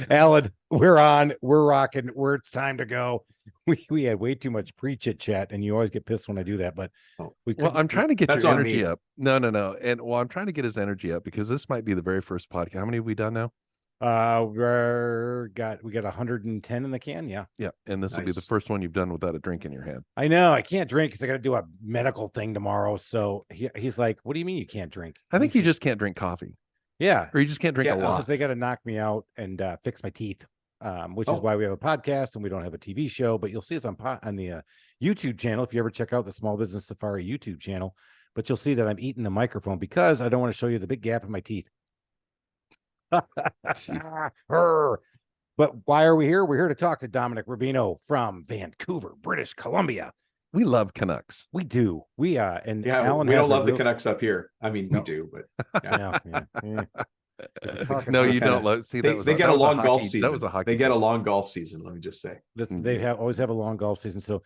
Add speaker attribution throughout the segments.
Speaker 1: Alan, we're on. We're rocking. It's time to go. We had way too much pre-chit chat, and you always get pissed when I do that. But
Speaker 2: I'm trying to get
Speaker 3: That's
Speaker 2: your
Speaker 3: on
Speaker 2: energy
Speaker 3: me.
Speaker 2: up. No. And I'm trying to get his energy up because this might be the very first podcast. How many have we done now?
Speaker 1: We got 110 in the can. Yeah.
Speaker 2: And this will be the first one you've done without a drink in your hand.
Speaker 1: I know. I can't drink because I got to do a medical thing tomorrow. So he's like, "What do you mean you can't drink?"
Speaker 2: I think you just can't drink coffee.
Speaker 1: Yeah,
Speaker 2: or you just can't drink a lot.
Speaker 1: Because they got to knock me out and fix my teeth, which is why we have a podcast and we don't have a TV show. But you'll see us on the YouTube channel if you ever check out the Small Business Safari YouTube channel. But you'll see that I'm eating the microphone because I don't want to show you the big gap in my teeth. But why are we here? We're here to talk to Dominic Rubino from Vancouver, British Columbia.
Speaker 2: We love Canucks.
Speaker 1: We do. Alan
Speaker 3: we don't love the Canucks up here. I mean, we do, but
Speaker 2: no, you don't love. See,
Speaker 3: they get a long golf season. That was a hockey. They get a long golf season. Let me just say
Speaker 1: they always have a long golf season. So,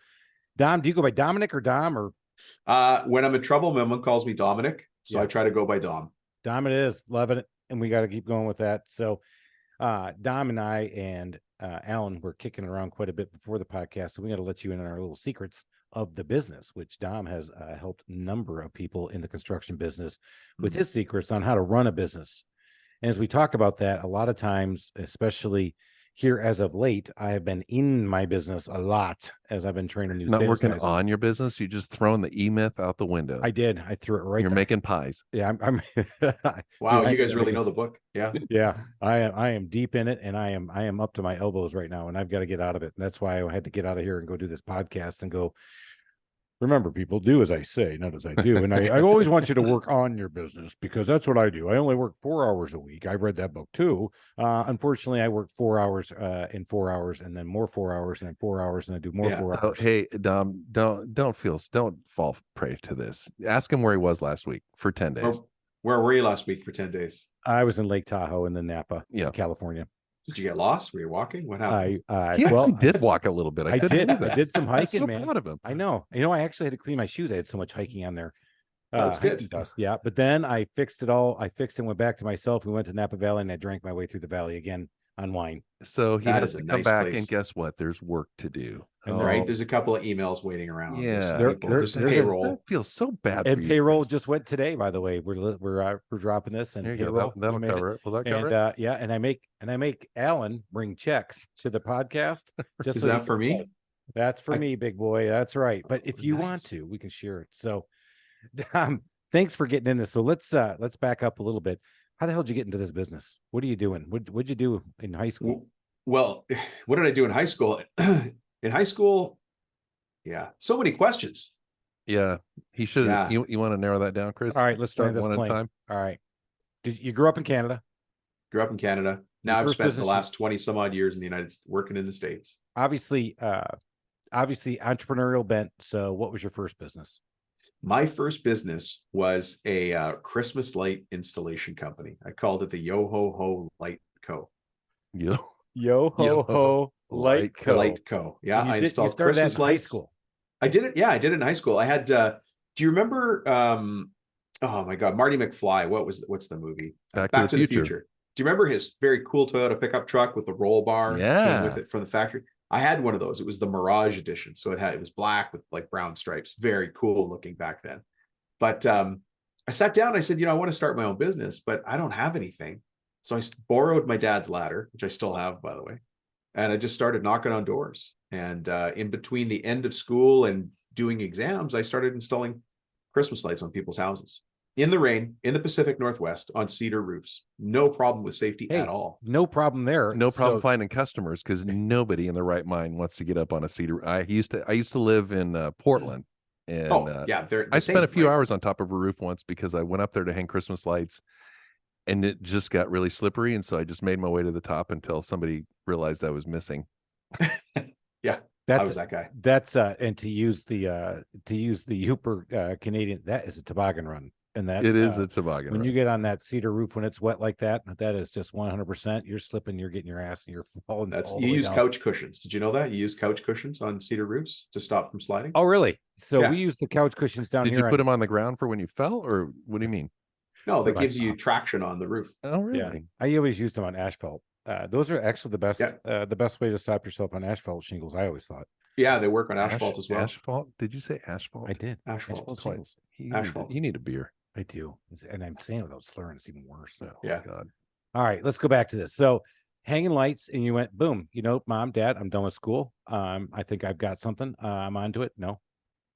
Speaker 1: Dom, do you go by Dominic or Dom or?
Speaker 3: When I'm in trouble, my mom calls me Dominic, so I try to go by Dom.
Speaker 1: Dom, it is loving it. And we got to keep going with that. So Dom and I and Alan were kicking around quite a bit before the podcast. So we got to let you in on our little secrets of the business, which Dom has helped a number of people in the construction business with his secrets on how to run a business. And as we talk about that, a lot of times, especially here as of late, I have been in my business a lot as I've been training new.
Speaker 2: Not working on your business. You just throwing the E-Myth out the window.
Speaker 1: I did. I threw it right.
Speaker 2: You're making pies.
Speaker 1: Yeah, I'm
Speaker 3: wow, dude, you guys really know the book. Yeah.
Speaker 1: Yeah. I am deep in it, and I am up to my elbows right now, and I've got to get out of it. And that's why I had to get out of here and go do this podcast and go. Remember, people, do as I say, not as I do. And I always want you to work on your business because that's what I do. I only work 4 hours a week. I've read that book too. Unfortunately, I work 4 hours in 4 hours and then more 4 hours and then 4 hours and I do more 4 hours.
Speaker 2: Hey, Dom, don't fall prey to this. Ask him where he was last week for 10 days.
Speaker 3: Where were you last week for 10 days?
Speaker 1: I was in Lake Tahoe and then Napa, California.
Speaker 3: Did you get lost? Were you walking? What happened?
Speaker 2: I did walk a little bit. I
Speaker 1: did some hiking,
Speaker 2: so
Speaker 1: man.
Speaker 2: Proud of him.
Speaker 1: I know. I actually had to clean my shoes. I had so much hiking on there.
Speaker 3: That's good.
Speaker 1: Dust. Yeah, but then I fixed it all. I fixed and went back to myself. We went to Napa Valley and I drank my way through the valley again on wine.
Speaker 2: So he has to come back and guess what? There's work to do.
Speaker 3: Right. There's a couple of emails waiting around.
Speaker 2: Yeah.
Speaker 3: There's payroll.
Speaker 2: That feels so bad.
Speaker 1: And payroll just went today, by the way. We're dropping this and payroll.
Speaker 2: That'll cover it. Will that cover it?
Speaker 1: Yeah. And I make Alan bring checks to the podcast.
Speaker 3: Is that for me?
Speaker 1: That's for me, big boy. That's right. But if you want to, we can share it. So thanks for getting in this. So let's back up a little bit. How the hell did you get into this business? What are you doing? What'd you do in high school?
Speaker 3: Well, what did I do in high school? In high school, so many questions.
Speaker 2: Yeah, he should. Yeah. You want to narrow that down, Chris?
Speaker 1: All right, let's start this one at a time. All right. Did you grew up in Canada?
Speaker 3: Grew up in Canada. Now I've spent the last 20 some odd years in the United States working in the States.
Speaker 1: Obviously entrepreneurial bent. So what was your first business?
Speaker 3: My first business was a Christmas light installation company. I called it the Yo Ho Ho Light Co.
Speaker 1: Yo Ho Ho Light Co.
Speaker 3: Light Co. Yeah, I installed Christmas lights. High school. I did it. Yeah, I did it in high school. I had. Do you remember? Oh my God, Marty McFly. What's the movie?
Speaker 2: Back to the Future.
Speaker 3: Do you remember his very cool Toyota pickup truck with the roll bar?
Speaker 2: Yeah,
Speaker 3: with it from the factory. I had one of those. It was the Mirage edition, so it was black with like brown stripes. Very cool looking back then. But I sat down and I said, I want to start my own business, but I don't have anything. So I borrowed my dad's ladder, which I still have, by the way. And I just started knocking on doors. And in between the end of school and doing exams, I started installing Christmas lights on people's houses. In the rain, in the Pacific Northwest, on cedar roofs. No problem with safety at all.
Speaker 1: No problem there.
Speaker 2: No problem finding customers because nobody in their right mind wants to get up on a cedar. I used to live in Portland. And
Speaker 3: I
Speaker 2: spent a few hours on top of a roof once because I went up there to hang Christmas lights and it just got really slippery. And so I just made my way to the top until somebody realized I was missing.
Speaker 3: Yeah. I was that guy.
Speaker 1: That's and to use the Hooper Canadian, that is a toboggan run. And that
Speaker 2: it is a toboggan.
Speaker 1: When you get on that cedar roof when it's wet like that is just 100%. You're slipping, you're getting your ass, and you're falling.
Speaker 3: You use couch cushions. Did you know that you use couch cushions on cedar roofs to stop from sliding?
Speaker 1: Oh, really? So we use the couch cushions down here.
Speaker 2: Did you put them on the ground for when you fell, or what do you mean?
Speaker 3: No, that
Speaker 1: They're
Speaker 3: gives
Speaker 1: like,
Speaker 3: you traction on the roof.
Speaker 2: Oh,
Speaker 1: yeah,
Speaker 2: really?
Speaker 1: I always used them on asphalt. Those are actually
Speaker 3: Yeah.
Speaker 1: the best way to stop yourself on asphalt shingles. I always thought.
Speaker 3: Yeah, they work on asphalt as well.
Speaker 2: Asphalt? Did you say asphalt?
Speaker 1: I did.
Speaker 3: Asphalt.
Speaker 1: Shingles.
Speaker 3: Asphalt.
Speaker 2: You need a beer.
Speaker 1: I do, and I'm saying it without slurring. It's even worse. So.
Speaker 2: Oh,
Speaker 3: Yeah.
Speaker 2: God.
Speaker 1: All right, let's go back to this. So, hanging lights, and you went, boom. You know, Mom, Dad, I'm done with school. I think I've got something. I'm onto it. No.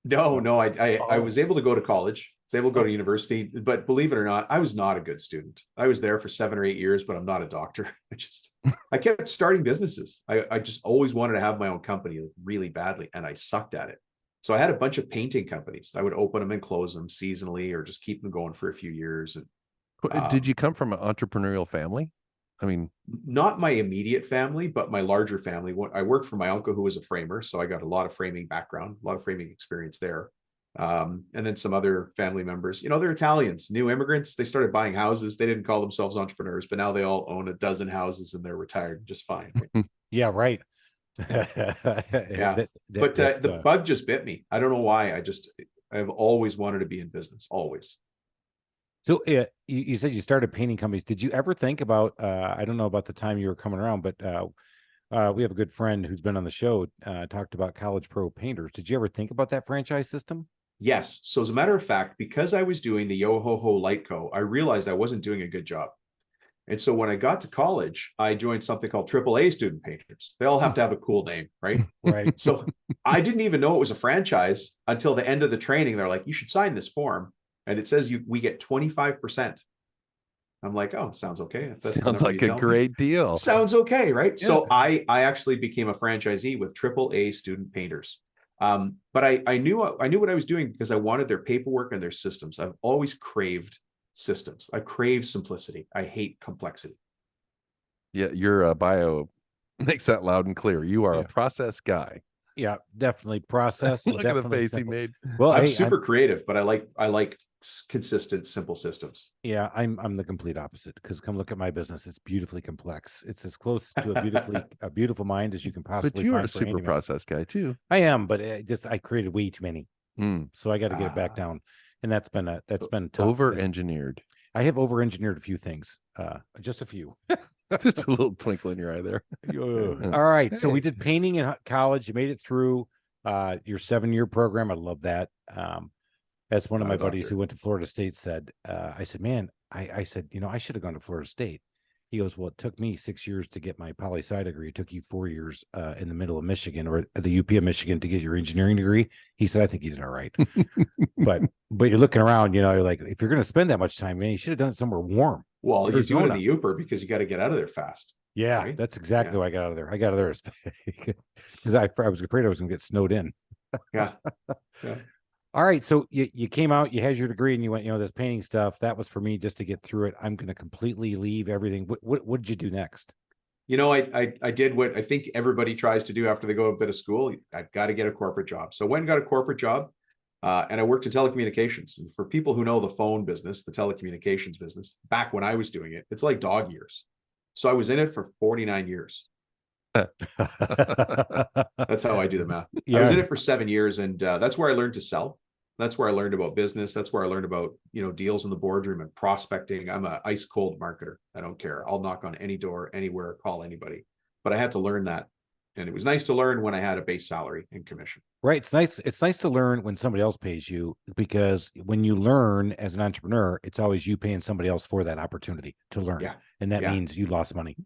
Speaker 3: No, I was able to go to college. I was able to go to
Speaker 1: Oh.
Speaker 3: university, but believe it or not, I was not a good student. I was there for 7 or 8 years, but I'm not a doctor. I kept starting businesses. I just always wanted to have my own company really badly, and I sucked at it. So I had a bunch of painting companies. I would open them and close them seasonally, or just keep them going for a few years. And
Speaker 2: Did you come from an entrepreneurial family? I mean,
Speaker 3: not my immediate family, but my larger family. I worked for my uncle who was a framer, so I got a lot of framing background, a lot of framing experience there. And then some other family members, they're Italians, new immigrants. They started buying houses. They didn't call themselves entrepreneurs, but now they all own a dozen houses and they're retired just fine.
Speaker 1: Yeah, right.
Speaker 3: Yeah. But the bug just bit me. I don't know why. I've always wanted to be in business, always.
Speaker 1: So you said you started painting companies. Did you ever think about, I don't know about the time you were coming around, but we have a good friend who's been on the show, talked about College Pro Painters. Did you ever think about that franchise system?
Speaker 3: Yes. So as a matter of fact, because I was doing the Yo-Ho-Ho Light Co., I realized I wasn't doing a good job. And so when I got to college, I joined something called AAA Student Painters. They all have to have a cool name, right?
Speaker 1: Right.
Speaker 3: So I didn't even know it was a franchise until the end of the training. They're like, you should sign this form. And it says we get 25%. I'm like, oh, sounds okay. If that's
Speaker 2: sounds like a great deal.
Speaker 3: Sounds okay, right?
Speaker 2: Yeah.
Speaker 3: So I actually became a franchisee with AAA Student Painters. But I knew what I was doing because I wanted their paperwork and their systems. I've always craved systems. I crave simplicity. I hate complexity.
Speaker 2: Yeah, your bio makes that loud and clear. You are a process guy.
Speaker 1: Yeah, definitely process.
Speaker 2: Look at the face
Speaker 1: simple.
Speaker 2: he made.
Speaker 1: Well,
Speaker 3: I'm super creative, but I like consistent, simple systems.
Speaker 1: Yeah, I'm the complete opposite, because come look at my business. It's beautifully complex. It's as close to a beautiful mind as you can possibly
Speaker 2: But you
Speaker 1: find
Speaker 2: are a
Speaker 1: for
Speaker 2: super
Speaker 1: anyone.
Speaker 2: process guy too.
Speaker 1: I am, but I created way too many. So I got to get it back
Speaker 3: Ah.
Speaker 1: down. And that's been tough.
Speaker 2: Over-engineered.
Speaker 1: I have over-engineered a few things. Just a few.
Speaker 2: Just a little twinkle in your eye there.
Speaker 1: All right. So we did painting in college. You made it through your 7-year program. I love that. As one of my buddies who went to Florida State said, I said, man, I said, I should have gone to Florida State. He goes, well, it took me 6 years to get my poli-sci degree. It took you 4 years in the middle of Michigan, or at the UP of Michigan, to get your engineering degree. He said, I think you did all right. but you're looking around, you're like, if you're going to spend that much time, man, you should have done it somewhere warm.
Speaker 3: Well, you do it in the Uber because you got to get out of there fast.
Speaker 1: Yeah,
Speaker 3: right?
Speaker 1: That's exactly why I got out of there. I got out of there because I was afraid I was going to get snowed in.
Speaker 3: Yeah.
Speaker 1: All right. So you came out, you had your degree, and you went, this painting stuff, that was for me just to get through it. I'm going to completely leave everything. What did you do next?
Speaker 3: I did what I think everybody tries to do after they go a bit of school. I've got to get a corporate job. So I went and got a corporate job, and I worked in telecommunications. And for people who know the phone business, the telecommunications business, back when I was doing it, it's like dog years. So I was in it for 49 years. That's how I do the math. I was in it for 7 years, and that's where I learned to sell. That's where I learned about business. That's where I learned about, deals in the boardroom and prospecting. I'm an ice cold marketer. I don't care. I'll knock on any door, anywhere, call anybody. But I had to learn that. And it was nice to learn when I had a base salary and commission.
Speaker 1: Right. It's nice to learn when somebody else pays you, because when you learn as an entrepreneur, it's always you paying somebody else for that opportunity to learn.
Speaker 3: Yeah.
Speaker 1: And that means you lost money.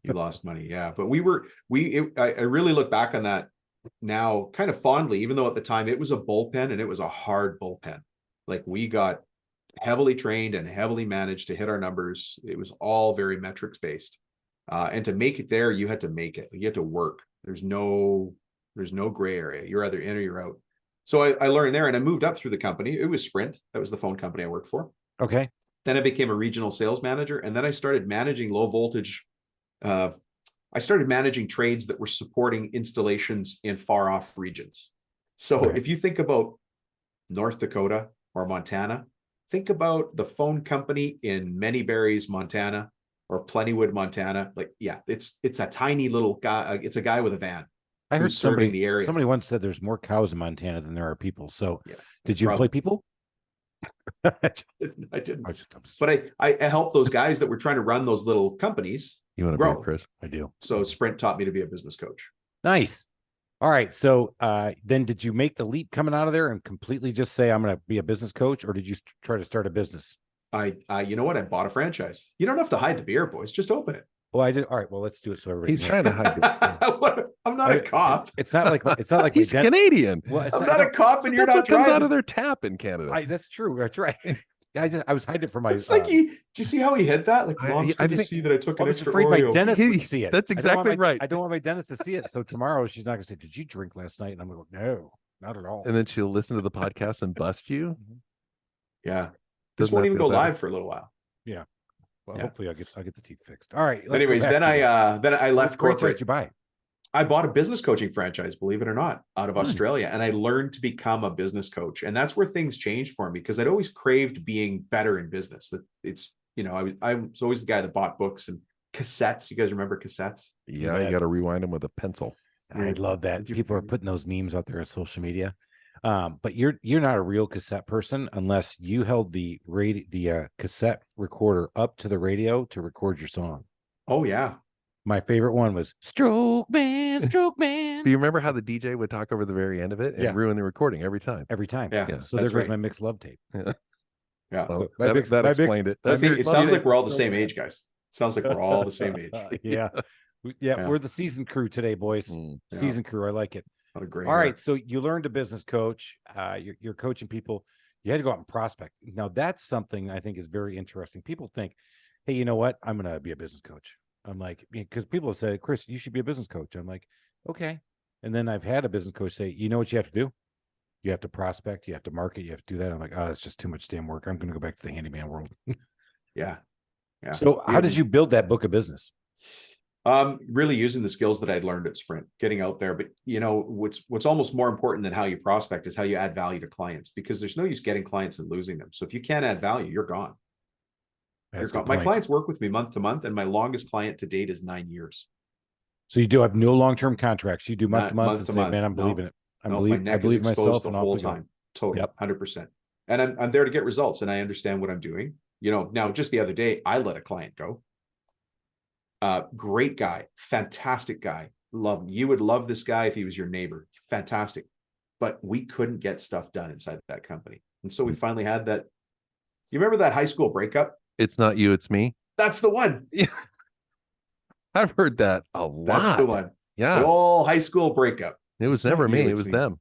Speaker 3: You lost money. Yeah. But I really look back on that now kind of fondly, even though at the time it was a bullpen, and it was a hard bullpen. Like, we got heavily trained and heavily managed to hit our numbers. It was all very metrics based. And to make it there, you had to make it. You had to work. There's no gray area. You're either in or you're out. So I learned there, and I moved up through the company. It was Sprint. That was the phone company I worked for.
Speaker 1: Okay.
Speaker 3: Then I became a regional sales manager, and then I started managing low voltage. I started managing trades that were supporting installations in far off regions. So if you think about North Dakota or Montana, think about the phone company in Manyberries, Montana, or Plentywood, Montana. Like, it's a tiny little guy. It's a guy with a van.
Speaker 1: I heard
Speaker 3: serving the area.
Speaker 1: Somebody once said there's more cows in Montana than there are people. So did you employ people?
Speaker 3: I didn't.
Speaker 1: I'm just-
Speaker 3: But I helped those guys that were trying to run those little companies.
Speaker 2: You want to
Speaker 3: Grow.
Speaker 2: be Chris?
Speaker 1: I do.
Speaker 3: So Sprint taught me to be a business coach.
Speaker 1: Nice. All right. So then did you make the leap coming out of there and completely just say, I'm going to be a business coach, or did you try to start a business?
Speaker 3: You know what? I bought a franchise. You don't have to hide the beer, boys. Just open it.
Speaker 1: Well, I did. All right. Well, let's do it. So everybody.
Speaker 2: He's trying to hide it.
Speaker 3: I'm not a cop.
Speaker 1: It's not like
Speaker 2: He's Canadian.
Speaker 1: Well,
Speaker 3: I'm not a cop, and you're
Speaker 2: That's
Speaker 3: not
Speaker 2: what comes
Speaker 3: driving.
Speaker 2: out of their tap in Canada.
Speaker 1: That's true. That's right. I was hiding it from my.
Speaker 3: It's like did you see how he hid that? Like, Mom's
Speaker 2: I
Speaker 3: going to
Speaker 2: think-
Speaker 3: see that I took
Speaker 1: I
Speaker 3: an
Speaker 1: was
Speaker 3: extra
Speaker 1: afraid my
Speaker 3: Oreo.
Speaker 1: dentist would see it.
Speaker 2: That's
Speaker 1: I don't want
Speaker 2: exactly right.
Speaker 1: I don't want my dentist to see it. So tomorrow she's not going to say, "Did you drink last night?" And I'm going, "No, not at all."
Speaker 2: And then she'll listen to the podcast and bust you.
Speaker 3: Yeah. This
Speaker 2: Doesn't
Speaker 3: won't
Speaker 2: that
Speaker 3: even
Speaker 2: feel
Speaker 3: go
Speaker 2: better?
Speaker 3: live for a little while.
Speaker 1: Well,
Speaker 3: Yeah.
Speaker 1: hopefully I'll get the teeth fixed. All right. let's go
Speaker 3: Anyways,
Speaker 1: back
Speaker 3: then
Speaker 1: to
Speaker 3: I
Speaker 1: what
Speaker 3: left
Speaker 1: franchise
Speaker 3: corporate.
Speaker 1: did you buy?
Speaker 3: I bought a business coaching franchise, believe it or not, out of
Speaker 1: Hmm.
Speaker 3: Australia. And I learned to become a business coach. And that's where things changed for me, because I'd always craved being better in business. That it's, I was always the guy that bought books and cassettes. You guys remember cassettes?
Speaker 2: Yeah,
Speaker 1: Yeah.
Speaker 2: you got to rewind them with a pencil.
Speaker 1: I love that.
Speaker 3: Did you
Speaker 1: People are
Speaker 3: figure-
Speaker 1: putting those memes out there on social media. But you're not a real cassette person unless you held the cassette recorder up to the radio to record your song.
Speaker 3: Oh, yeah.
Speaker 1: My favorite one was Stroke Man, Stroke Man.
Speaker 2: Do you remember how the DJ would talk over the very end of it and
Speaker 1: Yeah.
Speaker 2: ruin the recording every time?
Speaker 1: Every time.
Speaker 3: Yeah.
Speaker 2: Yeah.
Speaker 1: So there
Speaker 3: that's
Speaker 1: goes
Speaker 3: right.
Speaker 1: my mixed love tape.
Speaker 3: Yeah.
Speaker 2: Well,
Speaker 1: my
Speaker 2: that,
Speaker 1: big-
Speaker 2: that
Speaker 1: my big-
Speaker 2: explained it.
Speaker 1: my
Speaker 3: I
Speaker 2: That's
Speaker 3: think
Speaker 1: big
Speaker 3: it
Speaker 1: love
Speaker 3: sounds
Speaker 1: tape
Speaker 3: like we're all the
Speaker 1: was
Speaker 3: same
Speaker 1: so
Speaker 3: age, guys. Sounds like we're all the same age.
Speaker 1: Yeah.
Speaker 3: Yeah.
Speaker 1: We're the season crew today, boys.
Speaker 2: Mm.
Speaker 3: Yeah.
Speaker 1: Season crew. I like it.
Speaker 3: What a great.
Speaker 1: All right. So you learned a business coach. You're coaching people. You had to go out and prospect. Now that's something I think is very interesting. People think, hey, you know what? I'm going to be a business coach. I'm like, because people have said, Chris, you should be a business coach. I'm like, okay. And then I've had a business coach say, you know what you have to do? You have to prospect. You have to market. You have to do that. I'm like, oh, it's just too much damn work. I'm going to go back to the handyman world.
Speaker 3: Yeah. Yeah.
Speaker 1: So how did you build that book of business?
Speaker 3: Really using the skills that I'd learned at Sprint, getting out there. But what's almost more important than how you prospect is how you add value to clients, because there's no use getting clients and losing them. So if you can't add value, you're gone.
Speaker 1: That's a good
Speaker 3: My
Speaker 1: point.
Speaker 3: clients work with me month to month, and my longest client to date is 9 years.
Speaker 1: So you do have no long-term contracts. You do month to month
Speaker 3: month
Speaker 1: and
Speaker 3: to
Speaker 1: say,
Speaker 3: month.
Speaker 1: man, I'm
Speaker 3: No.
Speaker 1: believing it. I
Speaker 3: No,
Speaker 1: believe
Speaker 3: my neck
Speaker 1: myself
Speaker 3: is exposed
Speaker 1: and
Speaker 3: the
Speaker 1: off
Speaker 3: whole
Speaker 1: we go.
Speaker 3: time. Total,
Speaker 1: Yep.
Speaker 3: 100%. And I'm there to get results, and I understand what I'm doing. Now just the other day, I let a client go. Great guy, fantastic guy. Love him. You would love this guy if he was your neighbor. Fantastic. But we couldn't get stuff done inside that company. And so we finally had that. You remember that high school breakup?
Speaker 2: It's not you, it's me.
Speaker 3: That's the one.
Speaker 2: I've heard that a lot.
Speaker 3: That's the one.
Speaker 2: Yeah.
Speaker 3: The whole high school breakup.
Speaker 2: It was
Speaker 3: It's not
Speaker 2: never me.
Speaker 3: you,
Speaker 2: It
Speaker 3: it's
Speaker 2: was
Speaker 3: me.
Speaker 2: them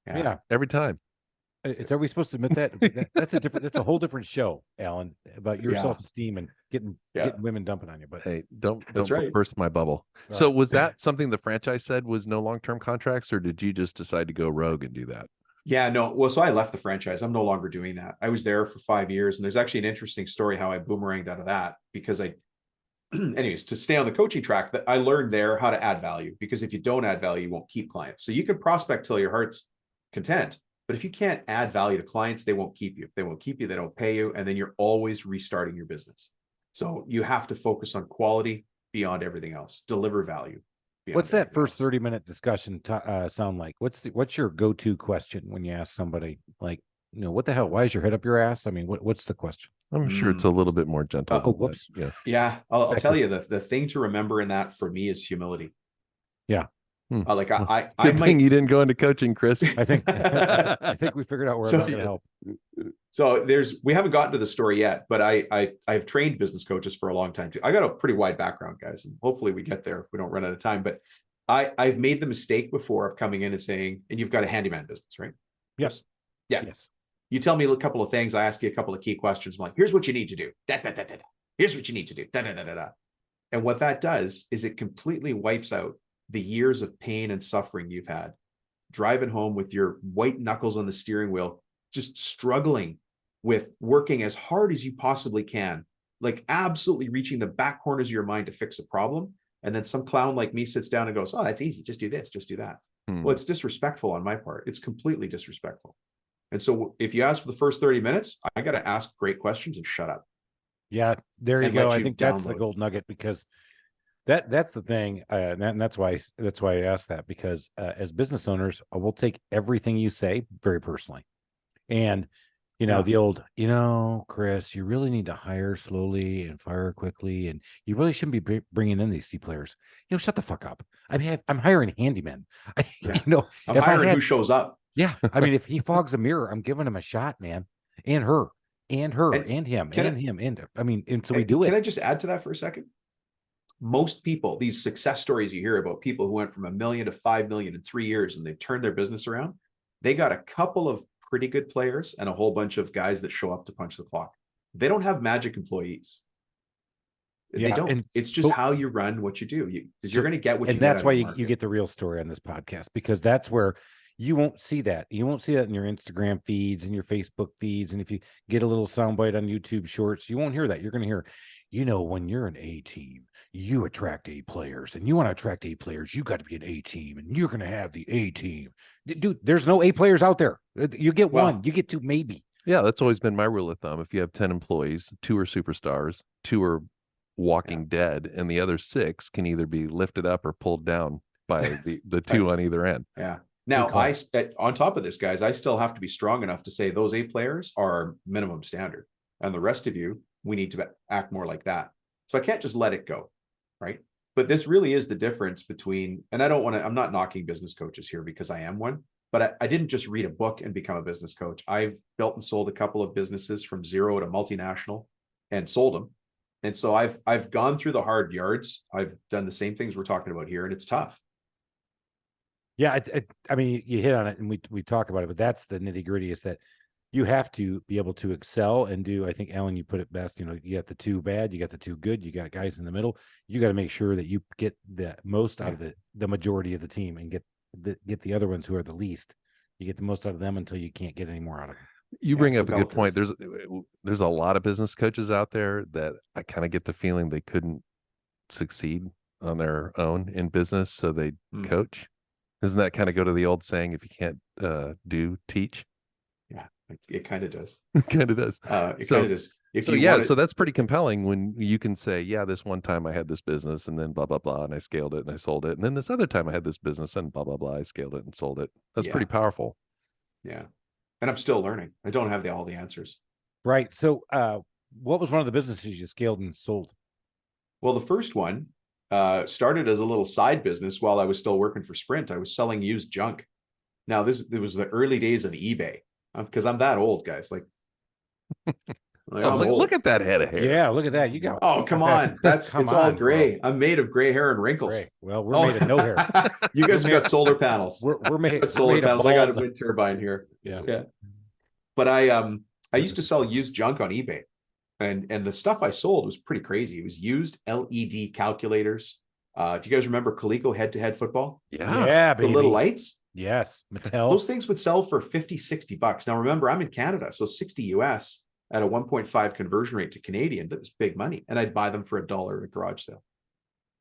Speaker 1: Yeah.
Speaker 2: every time.
Speaker 1: Are we supposed to admit that? That's a whole different show, Alan, about your
Speaker 3: Yeah.
Speaker 1: self-esteem and getting women dumping on you. But
Speaker 2: Hey, don't
Speaker 3: That's right.
Speaker 2: burst my bubble.
Speaker 1: All
Speaker 2: So
Speaker 1: right.
Speaker 2: was that something the franchise said was no long-term contracts, or did you just decide to go rogue and do that?
Speaker 3: Yeah, no. Well, so I left the franchise. I'm no longer doing that. I was there for 5 years, and there's actually an interesting story how I boomeranged out of that, because anyways, to stay on the coaching track, that I learned there how to add value, because if you don't add value, you won't keep clients. So you can prospect till your heart's content, but if you can't add value to clients, they won't keep you. If they won't keep you, they don't pay you, and then you're always restarting your business. So you have to focus on quality beyond everything else. Deliver value. beyond
Speaker 1: what's that
Speaker 3: everything
Speaker 1: first
Speaker 3: else.
Speaker 1: 30-minute discussion sound like? What's your go-to question when you ask somebody, like, what the hell? Why is your head up your ass? I mean, what's the question?
Speaker 2: I'm sure it's a little bit more gentle.
Speaker 3: Oh,
Speaker 2: than that.
Speaker 1: whoops.
Speaker 2: Yeah.
Speaker 3: Yeah, I'll
Speaker 1: Back
Speaker 3: tell
Speaker 1: to-
Speaker 3: you, the thing to remember in that for me is humility.
Speaker 1: Yeah.
Speaker 3: Like I
Speaker 2: Good
Speaker 3: might
Speaker 2: thing you didn't go into coaching, Chris.
Speaker 1: I think I think we figured out where
Speaker 3: So-
Speaker 1: I'm not going to help.
Speaker 3: So we haven't gotten to the story yet, but I've trained business coaches for a long time too. I got a pretty wide background, guys, and hopefully we get there if we don't run out of time. But I've made the mistake before of coming in and saying, and you've got a handyman business, right?
Speaker 1: Yes.
Speaker 3: Yeah.
Speaker 1: Yes.
Speaker 3: You tell me a couple of things. I ask you a couple of key questions. I'm like, here's what you need to do. Da, da, da, da, da. Here's what you need to do. Da, da, da, da, da. And what that does is it completely wipes out the years of pain and suffering you've had driving home with your white knuckles on the steering wheel, just struggling with working as hard as you possibly can, like absolutely reaching the back corners of your mind to fix a problem. And then some clown like me sits down and goes, oh, that's easy. Just do this, just do that. Well, it's disrespectful on my part. It's completely disrespectful. And so if you ask for the first 30 minutes, I got to ask great questions and shut up.
Speaker 1: Yeah, there you
Speaker 3: And
Speaker 1: go.
Speaker 3: let
Speaker 1: I
Speaker 3: you
Speaker 1: think that's the
Speaker 3: download.
Speaker 1: gold nugget, because that's the thing, and that's why I asked that, because as business owners, we'll take everything you say very personally, and You know,
Speaker 3: Yeah.
Speaker 1: the old, Chris, you really need to hire slowly and fire quickly. And you really shouldn't be bringing in these C players. Shut the fuck up. I mean, I'm hiring handymen.
Speaker 3: Yeah. I'm
Speaker 1: if I
Speaker 3: hiring
Speaker 1: had,
Speaker 3: who shows up.
Speaker 1: yeah, I mean, if he fogs a mirror, I'm giving him a shot, man. And her, and her,
Speaker 3: And
Speaker 1: and him,
Speaker 3: can
Speaker 1: and
Speaker 3: I,
Speaker 1: him. And I mean, and so we do
Speaker 3: can
Speaker 1: it.
Speaker 3: I just add to that for a second? Most people, these success stories you hear about people who went from 1 million to 5 million in 3 years and they turned their business around, they got a couple of pretty good players and a whole bunch of guys that show up to punch the clock. They don't have magic employees. They don't. And it's just how you run what you do. You're going to get what you get.
Speaker 1: And that's why you get the real story on this podcast, because that's where you won't see that. You won't see that in your Instagram feeds and your Facebook feeds. And if you get a little soundbite on YouTube shorts, you won't hear that. You're going to hear, when you're an A team, you attract A players, and you want to attract A players, you got to be an A team, and you're going to have the A team. Dude, there's no A players out there. You get one, you get two, maybe.
Speaker 2: Yeah, that's always been my rule of thumb. If you have 10 employees, 2 are superstars, 2 are walking dead, and the other 6 can either be lifted up or pulled down by the 2 on either end.
Speaker 3: Yeah. Now, on top of this, guys, I still have to be strong enough to say those A players are minimum standard, and the rest of you, we need to act more like that. So I can't just let it go, right? But this really is the difference between, and I'm not knocking business coaches here because I am one, but I didn't just read a book and become a business coach. I've built and sold a couple of businesses from zero to multinational and sold them. And so I've gone through the hard yards. I've done the same things we're talking about here, and it's tough.
Speaker 1: Yeah, I mean, you hit on it, and we talk about it, but that's the nitty gritty, is that you have to be able to excel and do. I think, Alan, you put it best. You got the 2 bad, you got the 2 good, you got guys in the middle. You got to make sure that you get the most out of the majority of the team, and get the other ones who are the least. You get the most out of them until you can't get any more out of them.
Speaker 2: You bring up a good point. There's a lot of business coaches out there that I kind of get the feeling they couldn't succeed on their own in business, so they coach. Doesn't that kind of go to the old saying, if you can't teach?
Speaker 3: Yeah, it kind of does.
Speaker 2: It kind of does.
Speaker 3: It kind of does.
Speaker 2: So that's pretty compelling when you can say, yeah, this one time I had this business and then blah, blah, blah, and I scaled it and I sold it. And then this other time I had this business and blah, blah, blah, I scaled it and sold it. That's pretty powerful.
Speaker 3: Yeah. And I'm still learning. I don't have all the answers.
Speaker 1: Right. So what was one of the businesses you scaled and sold?
Speaker 3: Well, the first one started as a little side business while I was still working for Sprint. I was selling used junk. Now, it was the early days of eBay, because I'm that old, guys.
Speaker 2: Look at that head of hair.
Speaker 1: Yeah, look at that. You got.
Speaker 3: Oh, come on. It's all gray. Bro. I'm made of gray hair and wrinkles.
Speaker 1: Gray. Well, we're made of no hair.
Speaker 3: You guys have got solar panels.
Speaker 1: We're made
Speaker 3: of solar panels. I got a wind turbine here.
Speaker 1: Yeah.
Speaker 3: But I used to sell used junk on eBay, and the stuff I sold was pretty crazy. It was used LED calculators. Do you guys remember Coleco head-to-head football?
Speaker 1: Yeah, baby.
Speaker 3: The little lights.
Speaker 1: Yes, Mattel.
Speaker 3: Those things would sell for $50-$60. Now remember, I'm in Canada, so 60 US at a 1.5 conversion rate to Canadian. That was big money, and I'd buy them for $1 at a garage sale.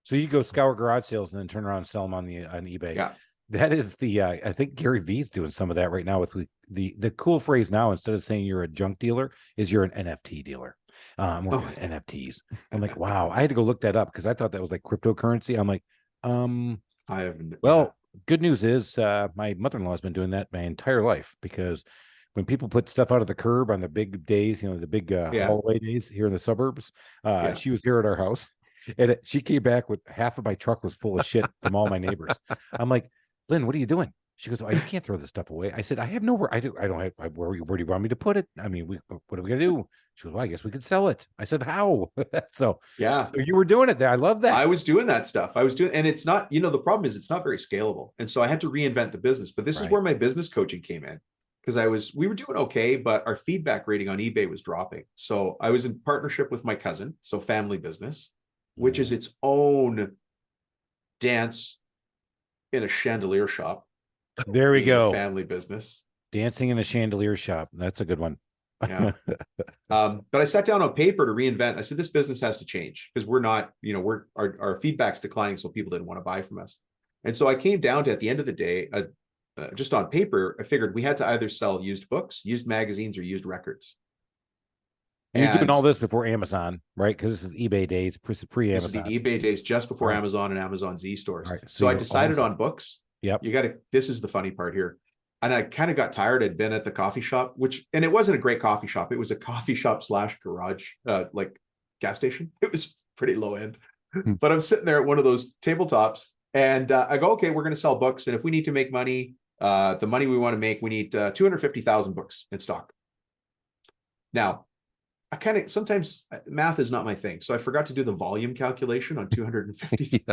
Speaker 1: So you go scour garage sales and then turn around and sell them on eBay.
Speaker 3: Yeah,
Speaker 1: that is the. I think Gary Vee's doing some of that right now with the cool phrase now. Instead of saying you're a junk dealer, is you're an NFT dealer. I'm working with NFTs. I'm like, wow. I had to go look that up because I thought that was like cryptocurrency. I'm like,
Speaker 3: I haven't.
Speaker 1: Well, good news is my mother-in-law has been doing that my entire life, because when people put stuff out of the curb on the big days, the big holiday days here in the suburbs, she was here at our house, and she came back with half of my truck was full of shit from all my neighbors. I'm like, Lynn, what are you doing? She goes, oh, you can't throw this stuff away. I said, I have nowhere. I don't have where do you want me to put it? I mean, what are we gonna do? She goes, well, I guess we could sell it. I said, how? So you were doing it there. I love that.
Speaker 3: I was doing that stuff. And it's not, the problem is it's not very scalable. And so I had to reinvent the business. But this is where my business coaching came in, because we were doing okay, but our feedback rating on eBay was dropping. So I was in partnership with my cousin, so family business, which is its own dance in a chandelier shop.
Speaker 1: There we go.
Speaker 3: Family business.
Speaker 1: Dancing in a chandelier shop. That's a good one.
Speaker 3: Yeah. But I sat down on paper to reinvent. I said, this business has to change, because we're not, our feedback's declining. So people didn't want to buy from us. And so I came down to, at the end of the day, just on paper, I figured we had to either sell used books, used magazines, or used records.
Speaker 1: And you're doing all this before Amazon, right? Because this is eBay days, pre-Amazon.
Speaker 3: This is the eBay days just before Amazon and Amazon Z stores. Right. So I decided on books.
Speaker 1: Yep.
Speaker 3: This is the funny part here. and I kind of got tired. I'd been at the coffee shop, and it wasn't a great coffee shop. It was a coffee shop / garage, like gas station. It was pretty low end. But I'm sitting there at one of those tabletops, and I go, okay, we're going to sell books. And if we need to make money, the money we want to make, we need 250,000 books in stock. Now, I kind of, sometimes math is not my thing. So I forgot to do the volume calculation on 250.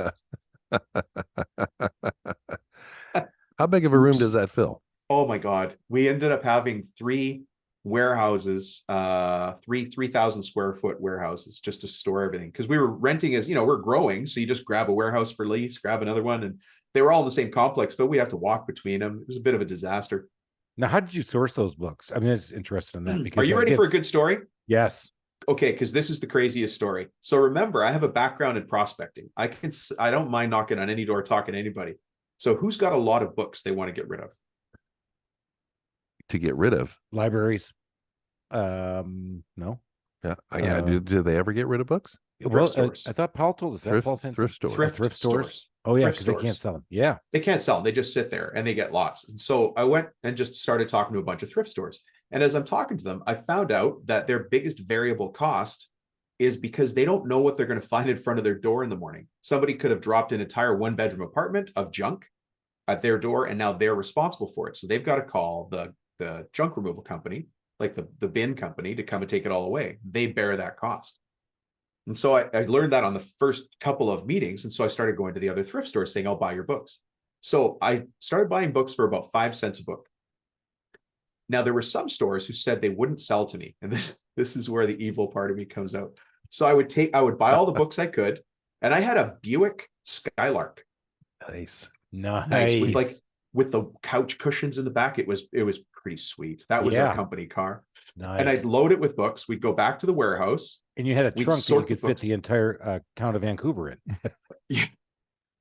Speaker 2: How big of a room does that fill?
Speaker 3: Oh my God. We ended up having 3 warehouses, 3,000 square foot warehouses just to store everything. Cause we were renting as, we're growing. So you just grab a warehouse for lease, grab another one. And they were all in the same complex, but we have to walk between them. It was a bit of a disaster.
Speaker 1: Now, how did you source those books? I mean, it's interested in that. Because
Speaker 3: are you ready for a good story?
Speaker 1: Yes.
Speaker 3: Okay, because this is the craziest story. So remember, I have a background in prospecting. I don't mind knocking on any door, talking to anybody. So who's got a lot of books they want to get rid of?
Speaker 2: To get rid of
Speaker 1: libraries? No.
Speaker 2: Yeah. Do they ever get rid of books?
Speaker 1: Well, I thought Paul told us that.
Speaker 2: Thrift stores.
Speaker 3: Thrift stores.
Speaker 1: Oh yeah, because they can't sell them. Yeah,
Speaker 3: they can't sell them. They just sit there and they get lots. And so I went and just started talking to a bunch of thrift stores. And as I'm talking to them, I found out that their biggest variable cost is because they don't know what they're going to find in front of their door in the morning. Somebody could have dropped an entire 1-bedroom apartment of junk at their door, and now they're responsible for it. So they've got to call the junk removal company, like the bin company, to come and take it all away. They bear that cost. And so I learned that on the first couple of meetings. And so I started going to the other thrift stores saying, I'll buy your books. So I started buying books for about 5 cents a book. Now, there were some stores who said they wouldn't sell to me. And this is where the evil part of me comes out. So I would buy all the books I could. And I had a Buick Skylark.
Speaker 2: Nice.
Speaker 3: With the couch cushions in the back. It was pretty sweet. That was our company car.
Speaker 1: Nice.
Speaker 3: And I'd load it with books. We'd go back to the warehouse.
Speaker 1: And you had a trunk that you could fit the entire town of Vancouver in.
Speaker 3: Yeah.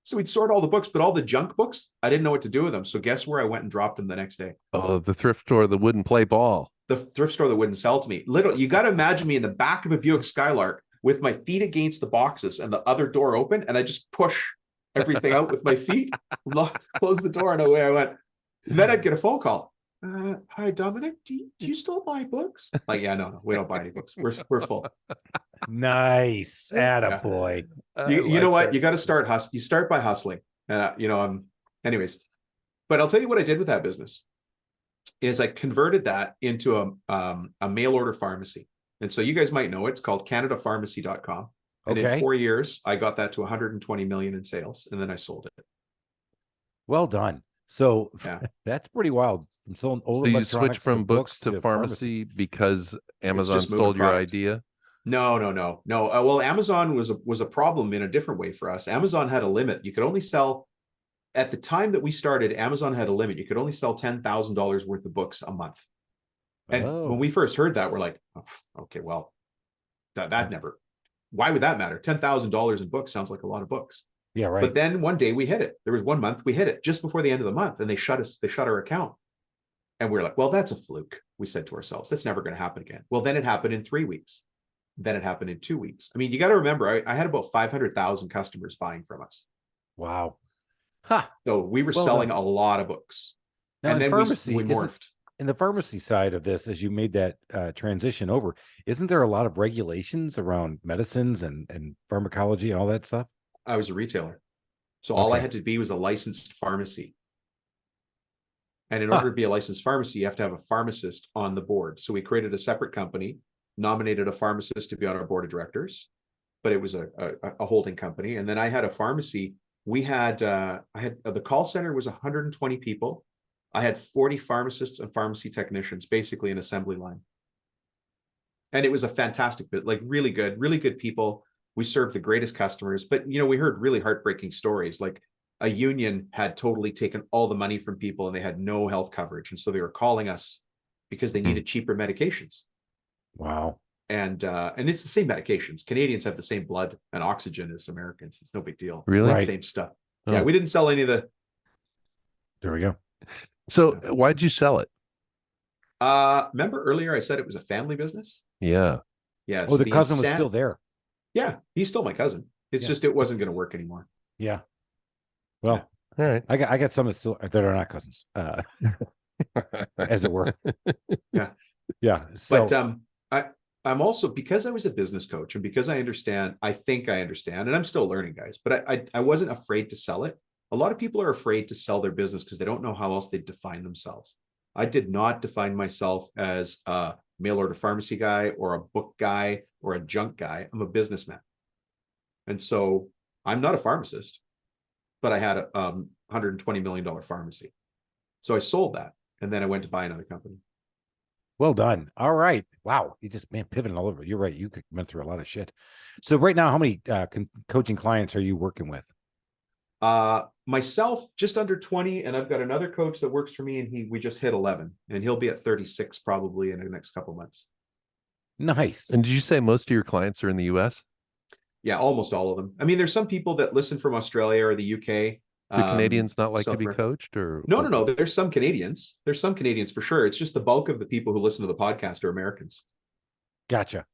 Speaker 3: So we'd sort all the books, but all the junk books, I didn't know what to do with them. So guess where I went and dropped them the next day?
Speaker 2: Oh, the thrift store that wouldn't play ball.
Speaker 3: The thrift store that wouldn't sell to me. Literally, you got to imagine me in the back of a Buick Skylark with my feet against the boxes and the other door open. And I just push everything out with my feet, close the door, and away I went. And then I'd get a phone call. Hi, Dominic, do you still buy books? Like, yeah, no, we don't buy any books. We're full.
Speaker 1: Nice. Attaboy.
Speaker 3: You know what? You got to start you start by hustling. Anyways, but I'll tell you what I did with that business is I converted that into a mail order pharmacy. And so you guys might know it's called CanadaPharmacy.com. And in 4 years, I got that to 120 million in sales, and then I sold it.
Speaker 1: Well done. So that's pretty wild. From selling old
Speaker 2: so you switched from books to pharmacy because Amazon stole your idea?
Speaker 3: No. Well, Amazon was a problem in a different way for us. Amazon had a limit. You could only sell, at the time that we started, Amazon had a limit. You could only sell $10,000 worth of books a month. And when we first heard that, we're like, oh, okay, well, that never, why would that matter? $10,000 in books sounds like a lot of books.
Speaker 1: Yeah, right.
Speaker 3: But then one day we hit it. There was 1 month we hit it just before the end of the month, and they shut our account. And we're like, well, that's a fluke. We said to ourselves, that's never going to happen again. Well, then it happened in 3 weeks. Then it happened in 2 weeks. I mean, you got to remember, I had about 500,000 customers buying from us.
Speaker 1: Wow. Huh.
Speaker 3: So we were selling a lot of books.
Speaker 1: Now,
Speaker 3: and then we morphed.
Speaker 1: In the pharmacy side of this, as you made that transition over, isn't there a lot of regulations around medicines and pharmacology and all that stuff?
Speaker 3: I was a retailer. So all I had to be was a licensed pharmacy. And in order to be a licensed pharmacy, you have to have a pharmacist on the board. So we created a separate company, nominated a pharmacist to be on our board of directors, but it was a holding company. And then I had a pharmacy. We had, the call center was 120 people. I had 40 pharmacists and pharmacy technicians, basically an assembly line. And it was a fantastic bit, like really good people. We served the greatest customers, but we heard really heartbreaking stories. Like a union had totally taken all the money from people and they had no health coverage. And so they were calling us because they needed cheaper medications.
Speaker 1: Wow.
Speaker 3: And it's the same medications. Canadians have the same blood and oxygen as Americans. It's no big deal.
Speaker 2: Really?
Speaker 3: It's the same stuff. Oh. Yeah, we didn't sell any of the.
Speaker 1: There we go.
Speaker 2: So why'd you sell it?
Speaker 3: Remember earlier I said it was a family business?
Speaker 2: Yeah.
Speaker 3: Yeah.
Speaker 1: Oh, the cousin was still there.
Speaker 3: Yeah, he's still my cousin. It's just it wasn't going to work anymore.
Speaker 1: Yeah. Well,
Speaker 2: all right.
Speaker 1: I got some that are not cousins. as it were.
Speaker 3: Yeah.
Speaker 1: Yeah. So,
Speaker 3: But I'm also, because I was a business coach and because I think I understand, and I'm still learning, guys, but I wasn't afraid to sell it. A lot of people are afraid to sell their business because they don't know how else they define themselves. I did not define myself as a mail order pharmacy guy or a book guy or a junk guy. I'm a businessman. And so I'm not a pharmacist, but I had a $120 million pharmacy. So I sold that. And then I went to buy another company.
Speaker 1: well done. All right. Wow. You just, man, pivoting all over. You're right. You went through a lot of shit. So right now, how many coaching clients are you working with?
Speaker 3: Myself, just under 20, and I've got another coach that works for me, and we just hit 11, and he'll be at 36 probably in the next couple months.
Speaker 1: Nice.
Speaker 2: And did you say most of your clients are in the US?
Speaker 3: Yeah, almost all of them. I mean, there's some people that listen from Australia or the UK.
Speaker 2: Do Canadians not like to be
Speaker 3: South
Speaker 2: coached, or
Speaker 3: No. There's some Canadians. There's some Canadians for sure. It's just the bulk of the people who listen to the podcast are Americans.
Speaker 1: Gotcha.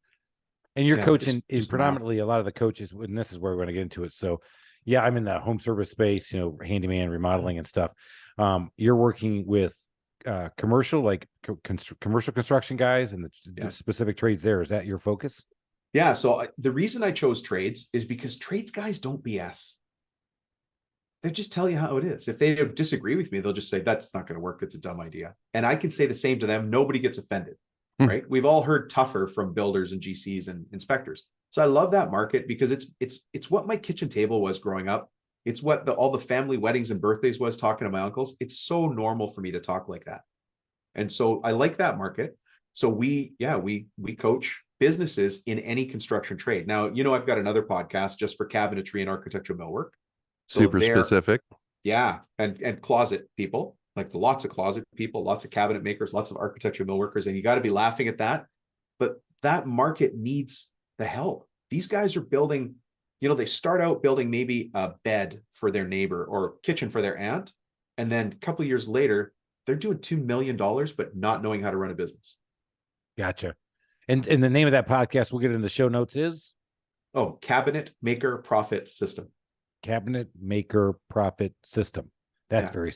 Speaker 1: And you're coaching
Speaker 3: just
Speaker 1: predominantly a lot of the coaches, and this is where we're going to get into it. So, yeah, I'm in the home service space, handyman, remodeling and stuff. You're working with commercial, like commercial construction guys and the specific trades there. Is that your focus?
Speaker 3: Yeah. So the reason I chose trades is because trades guys don't BS. They just tell you how it is. If they disagree with me, they'll just say, that's not going to work. It's a dumb idea. And I can say the same to them. Nobody gets offended, right? We've all heard tougher from builders and GCs and inspectors. So I love that market because it's what my kitchen table was growing up. It's what all the family weddings and birthdays was, talking to my uncles. It's so normal for me to talk like that. And so I like that market. So we coach businesses in any construction trade. Now, I've got another podcast just for cabinetry and architectural millwork. So
Speaker 2: super specific.
Speaker 3: Yeah. And closet people, like lots of closet people, lots of cabinet makers, lots of architectural millworkers. And you got to be laughing at that. But that market needs the help. These guys are building, they start out building maybe a bed for their neighbor or kitchen for their aunt. And then a couple of years later, they're doing $2 million, but not knowing how to run a business.
Speaker 1: Gotcha. And the name of that podcast, we'll get in the show notes, is?
Speaker 3: Oh, Cabinet Maker Profit System.
Speaker 1: Cabinet Maker Profit System. That's very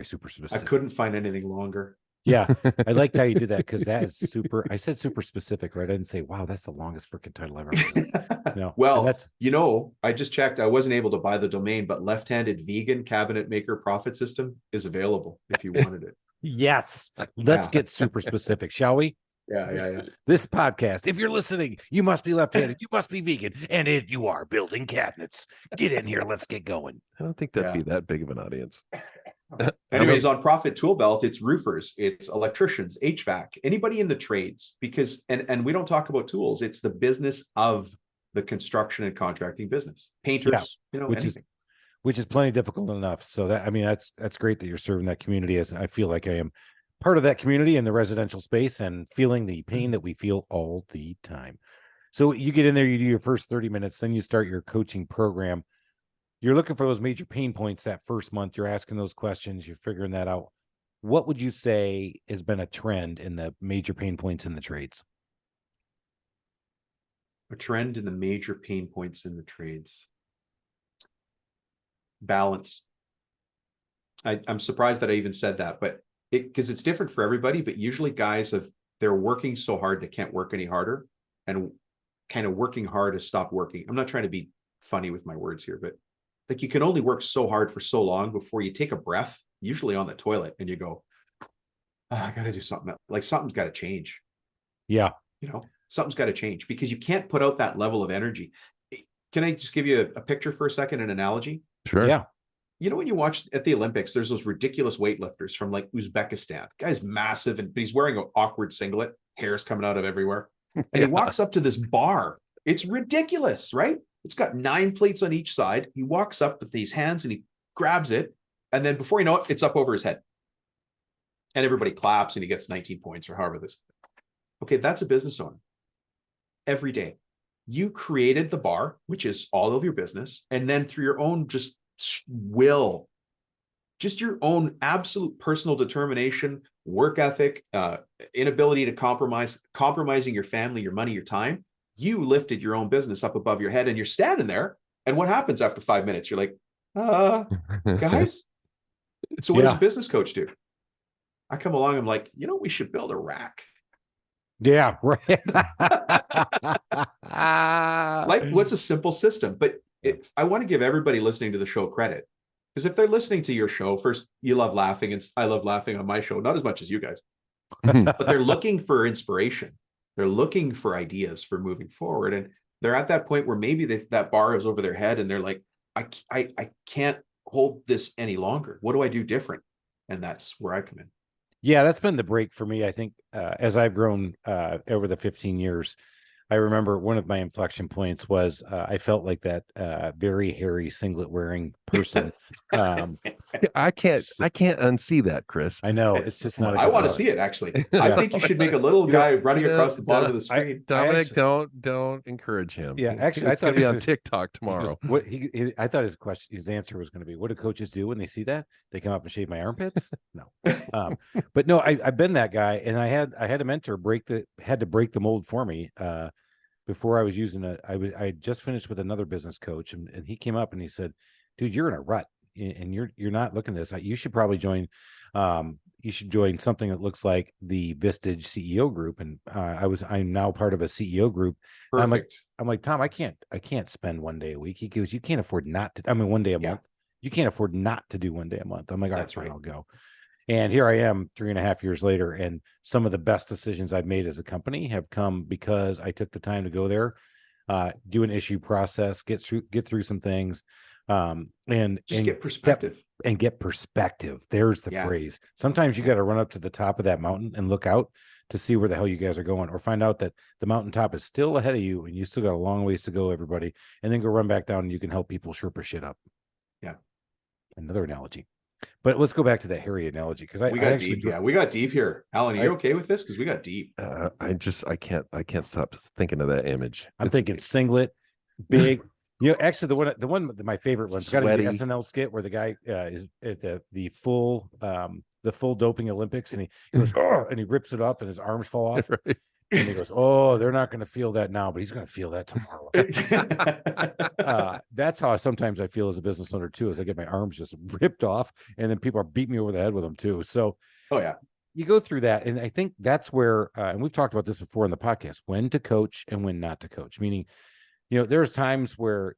Speaker 1: super specific.
Speaker 3: I couldn't find anything longer.
Speaker 1: Yeah. I liked how you did that because that is super. I said super specific, right? I didn't say, wow, that's the longest freaking title I've ever heard. No.
Speaker 3: Well, I just checked. I wasn't able to buy the domain, but left-handed vegan cabinet maker profit system is available if you wanted it.
Speaker 1: Yes. Let's get super specific, shall we?
Speaker 3: Yeah.
Speaker 1: This podcast, if you're listening, you must be left-handed, you must be vegan, and you are building cabinets. Get in here. Let's get going.
Speaker 2: I don't think that'd be that big of an audience.
Speaker 3: Anyways, on Profit Tool Belt, it's roofers, it's electricians, HVAC, anybody in the trades, because and we don't talk about tools. It's the business of the construction and contracting business. Painters,
Speaker 1: which is plenty difficult enough. So that's great that you're serving that community, as I feel like I am part of that community in the residential space and feeling the pain that we feel all the time. So you get in there, you do your first 30 minutes, then you start your coaching program. You're looking for those major pain points that first month. You're asking those questions. You're figuring that out. What would you say has been a trend in the major pain points in the trades?
Speaker 3: A trend in the major pain points in the trades. Balance. I'm surprised that I even said that, but because it's different for everybody, but usually guys they're working so hard they can't work any harder, and kind of working hard to stop working. I'm not trying to be funny with my words here, but like you can only work so hard for so long before you take a breath, usually on the toilet, and you go, I got to do something. Like something's got to change.
Speaker 1: Yeah.
Speaker 3: Something's got to change because you can't put out that level of energy. Can I just give you a picture for a second, an analogy?
Speaker 2: Sure.
Speaker 1: Yeah.
Speaker 3: When you watch at the Olympics, there's those ridiculous weightlifters from like Uzbekistan. The guy's massive, but he's wearing an awkward singlet, hair's coming out of everywhere. And he walks up to this bar. It's ridiculous, right? It's got 9 plates on each side. He walks up with these hands and he grabs it. And then before you know it, it's up over his head. And everybody claps and he gets 19 points or however this. Okay, that's a business owner. Every day. You created the bar, which is all of your business. And then through your own just will, just your own absolute personal determination, work ethic, inability to compromising your family, your money, your time, you lifted your own business up above your head and you're standing there. And what happens after 5 minutes? You're like, guys. So what does a business coach do? I come along, I'm like, we should build a rack.
Speaker 1: Yeah, right.
Speaker 3: Like, what's a simple system? But I want to give everybody listening to the show credit, because if they're listening to your show, first, you love laughing, and I love laughing on my show, not as much as you guys, but they're looking for inspiration. They're looking for ideas for moving forward, and they're at that point where maybe that bar is over their head, and they're like, I can't hold this any longer. What do I do different? And that's where I come in.
Speaker 1: Yeah, that's been the break for me. I think as I've grown over the 15 years, I remember one of my inflection points was I felt like that very hairy singlet wearing person.
Speaker 2: I can't unsee that, Chris.
Speaker 1: I know it's just not.
Speaker 3: I want to see it, actually. I think you should make a little guy running across the bottom of the screen.
Speaker 2: Dominic, don't encourage him.
Speaker 1: Yeah, actually, I thought
Speaker 2: he'd be on TikTok tomorrow.
Speaker 1: What I thought his answer was going to be, "What do coaches do when they see that? They come up and shave my armpits?" No, but no, I've been that guy, and I had a mentor had to break the mold for me. Before I was using I just finished with another business coach, and he came up and he said, "Dude, you're in a rut, and you're not looking at this. You should probably join. You should join something that looks like the Vistage CEO group." And I'm now part of a CEO group. I'm like, Tom, I can't spend one day a week. He goes, you can't afford not to. I mean, one day a month. You can't afford not to do one day a month. I'm like, all right, fine, I'll go. And here I am 3.5 years later, and some of the best decisions I've made as a company have come because I took the time to go there, do an issue process, get through some things, and
Speaker 3: get perspective.
Speaker 1: Get perspective. There's the phrase. Sometimes you got to run up to the top of that mountain and look out to see where the hell you guys are going, or find out that the mountaintop is still ahead of you and you still got a long ways to go, everybody, and then go run back down and you can help people Sherpa shit up. Yeah. Another analogy. But let's go back to that hairy analogy, because we got
Speaker 3: deep. Yeah, we got deep here. Alan, are you okay with this? Because we got deep.
Speaker 2: I can't stop thinking of that image.
Speaker 1: I'm thinking singlet, big. Actually, the one my favorite one's got to be the SNL skit where the guy is at the full doping Olympics, and he goes, oh, and he rips it up and his arms fall off. Right. And he goes, oh, they're not going to feel that now, but he's going to feel that tomorrow. That's how sometimes I feel as a business owner too, as I get my arms just ripped off, and then people are beating me over the head with them too. So, you go through that, and I think that's where, and we've talked about this before in the podcast, when to coach and when not to coach. Meaning, there's times where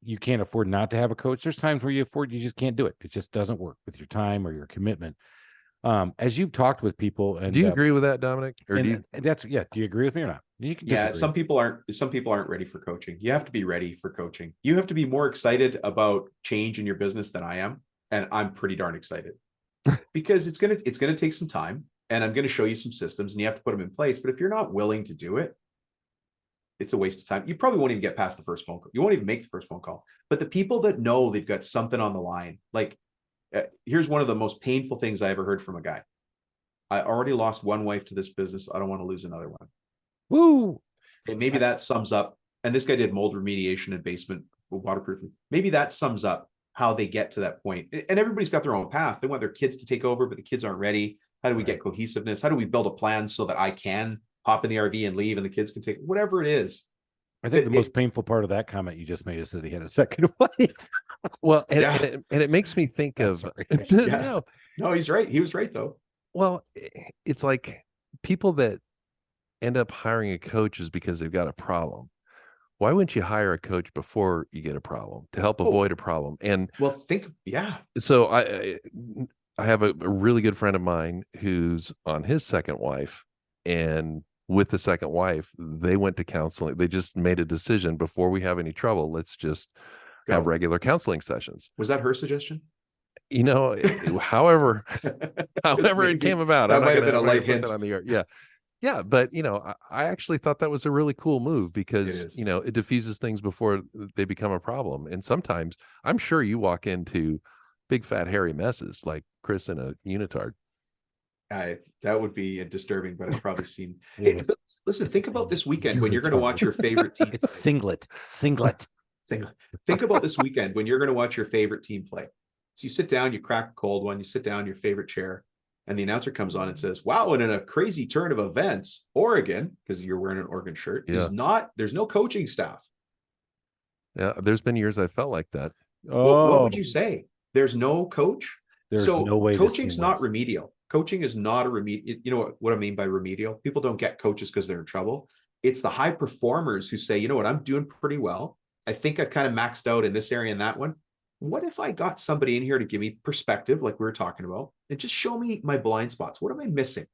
Speaker 1: you can't afford not to have a coach. There's times where you just can't do it. It just doesn't work with your time or your commitment. As you've talked with people, and
Speaker 2: do you agree with that, Dominic? Or do you agree with me or not? You can disagree.
Speaker 3: Some people aren't ready for coaching. You have to be ready for coaching. You have to be more excited about change in your business than I am, and I'm pretty darn excited because it's gonna take some time, and I'm gonna show you some systems, and you have to put them in place. But if you're not willing to do it, it's a waste of time. You probably won't even get past the first phone call. You won't even make the first phone call. But the people that know they've got something on the line, like. Here's one of the most painful things I ever heard from a guy. I already lost one wife to this business. I don't want to lose another one.
Speaker 1: Woo!
Speaker 3: And maybe that sums up. And this guy did mold remediation and basement waterproofing. Maybe that sums up how they get to that point. And everybody's got their own path. They want their kids to take over, but the kids aren't ready. How do we get cohesiveness? How do we build a plan so that I can hop in the RV and leave, and the kids can take whatever it is?
Speaker 1: I think the most painful part of that comment you just made is that he had a second wife.
Speaker 2: Well, and it makes me think of
Speaker 3: no, he's right. He was right though.
Speaker 2: Well, it's like people that end up hiring a coach is because they've got a problem. Why wouldn't you hire a coach before you get a problem to help avoid a problem? And so I have a really good friend of mine who's on his second wife, and with the second wife, they went to counseling. They just made a decision, before we have any trouble, let's just have regular counseling sessions.
Speaker 3: Was that her suggestion?
Speaker 2: However it came about.
Speaker 3: That might have been a light hint
Speaker 2: on the air. Yeah. But I actually thought that was a really cool move, because it diffuses things before they become a problem. And sometimes I'm sure you walk into big fat hairy messes like Chris in a unitard.
Speaker 3: That would be disturbing, but I've probably seen. Hey, listen, think about this weekend when you're going to watch your favorite team.
Speaker 1: It's singlet.
Speaker 3: Think about this weekend when you're going to watch your favorite team play. So you sit down, you crack a cold one, you sit down in your favorite chair, and the announcer comes on and says, "Wow, and in a crazy turn of events, Oregon," because you're wearing an Oregon shirt, there's no coaching staff.
Speaker 2: Yeah, there's been years I felt like that.
Speaker 3: What would you say? There's no coach.
Speaker 1: There's no way.
Speaker 3: Coaching's not remedial. Coaching is not a remedial. You know what I mean by remedial? People don't get coaches because they're in trouble. It's the high performers who say, you know what, I'm doing pretty well. I think I've kind of maxed out in this area and that one. What if I got somebody in here to give me perspective, like we were talking about, and just show me my blind spots? What am I missing?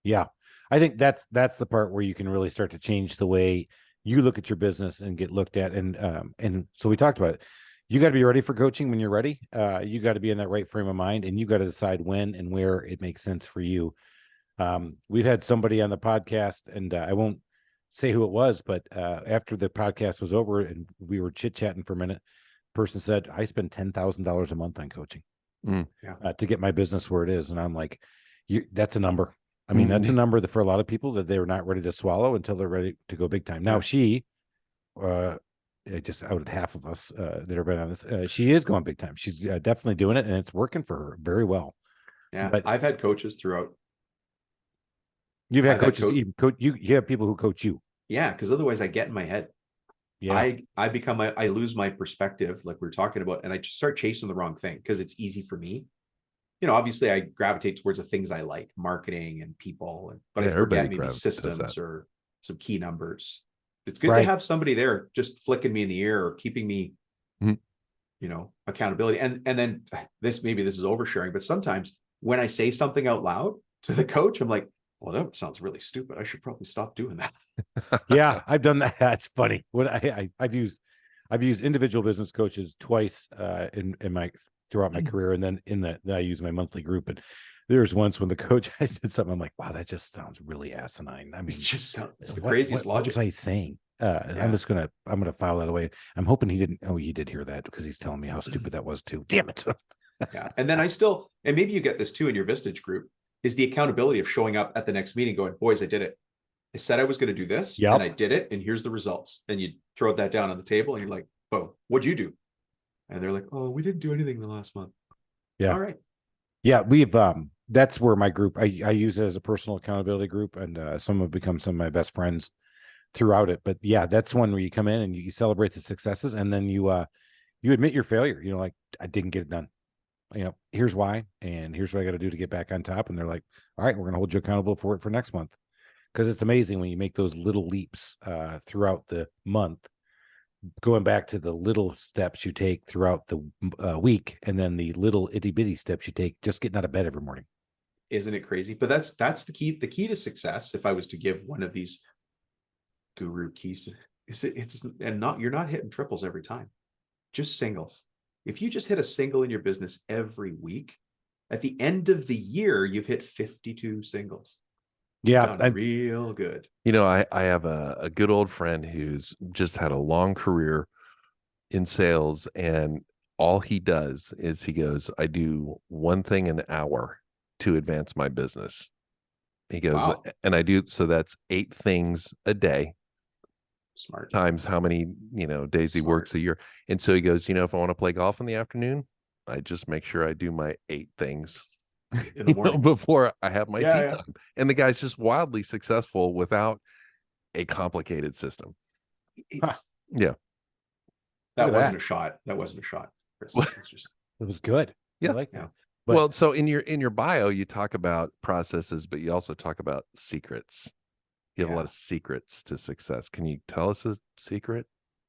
Speaker 1: Yeah. I think that's the part where you can really start to change the way you look at your business and get looked at. And so we talked about it. You got to be ready for coaching when you're ready. You got to be in that right frame of mind, and you got to decide when and where it makes sense for you. We've had somebody on the podcast, and I won't say who it was, but after the podcast was over and we were chit-chatting for a minute, the person said, I spend $10,000 a month on coaching to get my business where it is. And I'm like, that's a number. I mean, that's a number that for a lot of people that they're not ready to swallow until they're ready to go big time. Now I just outed half of us that are been on this. She is going big time. She's definitely doing it, and it's working for her very well.
Speaker 3: Yeah,
Speaker 1: but
Speaker 3: I've had coaches throughout.
Speaker 1: You've had coaches. You have people who coach you.
Speaker 3: Yeah, because otherwise I get in my head. Yeah, I lose my perspective, like we were talking about, and I just start chasing the wrong thing because it's easy for me. You know, obviously I gravitate towards the things I like, marketing and people, but I forget maybe systems or some key numbers. It's good to have somebody there just flicking me in the ear or keeping me, you know, accountability. And then this is oversharing, but sometimes when I say something out loud to the coach, I'm like, well, that sounds really stupid. I should probably stop doing that.
Speaker 1: Yeah, I've done that. That's funny. What I've used individual business coaches twice throughout my career, and then I use my monthly group. And there's once when the coach, I said something, I'm like, wow, that just sounds really asinine. I mean,
Speaker 3: it's the craziest logic.
Speaker 1: What was I saying? I'm gonna file that away. I'm hoping he didn't. Oh, he did hear that because he's telling me how stupid that was too. Damn it.
Speaker 3: Yeah. And then and maybe you get this too in your Vistage group, is the accountability of showing up at the next meeting going, boys, I did it. I said I was going to do this and I did it. And here's the results. And you throw that down on the table and you're like, boom, what'd you do? And they're like, oh, we didn't do anything the last month.
Speaker 1: Yeah.
Speaker 3: All right.
Speaker 1: Yeah. We've, that's where my group, I use it as a personal accountability group, and some have become some of my best friends throughout it. But yeah, that's one where you come in and you celebrate the successes, and then you admit your failure. You know, like, I didn't get it done. You know, here's why, and here's what I got to do to get back on top. And they're like, all right, we're going to hold you accountable for it for next month. Because it's amazing when you make those little leaps throughout the month, going back to the little steps you take throughout the week, and then the little itty bitty steps you take just getting out of bed every morning.
Speaker 3: Isn't it crazy? But that's the key. The key to success, if I was to give one of these guru keys, you're not hitting triples every time, just singles. If you just hit a single in your business every week, at the end of the year, you've hit 52 singles.
Speaker 1: Yeah.
Speaker 3: Real good.
Speaker 2: You know, I have a good old friend who's just had a long career in sales, and all he does is he goes, I do one thing an hour to advance my business. He goes, wow. And I do, so that's 8 things a day.
Speaker 3: Smart.
Speaker 2: Times how many, days he works a year. And so he goes, if I want to play golf in the afternoon, I just make sure I do my 8 things
Speaker 3: in the morning
Speaker 2: before I have my tea time. And the guy's just wildly successful without a complicated system. Yeah.
Speaker 3: That wasn't a shot. Chris.
Speaker 1: It was good.
Speaker 2: Yeah.
Speaker 1: I like that.
Speaker 2: But, well, so in your bio, you talk about processes, but you also talk about secrets. You have a lot of secrets to success. Can you tell us a secret,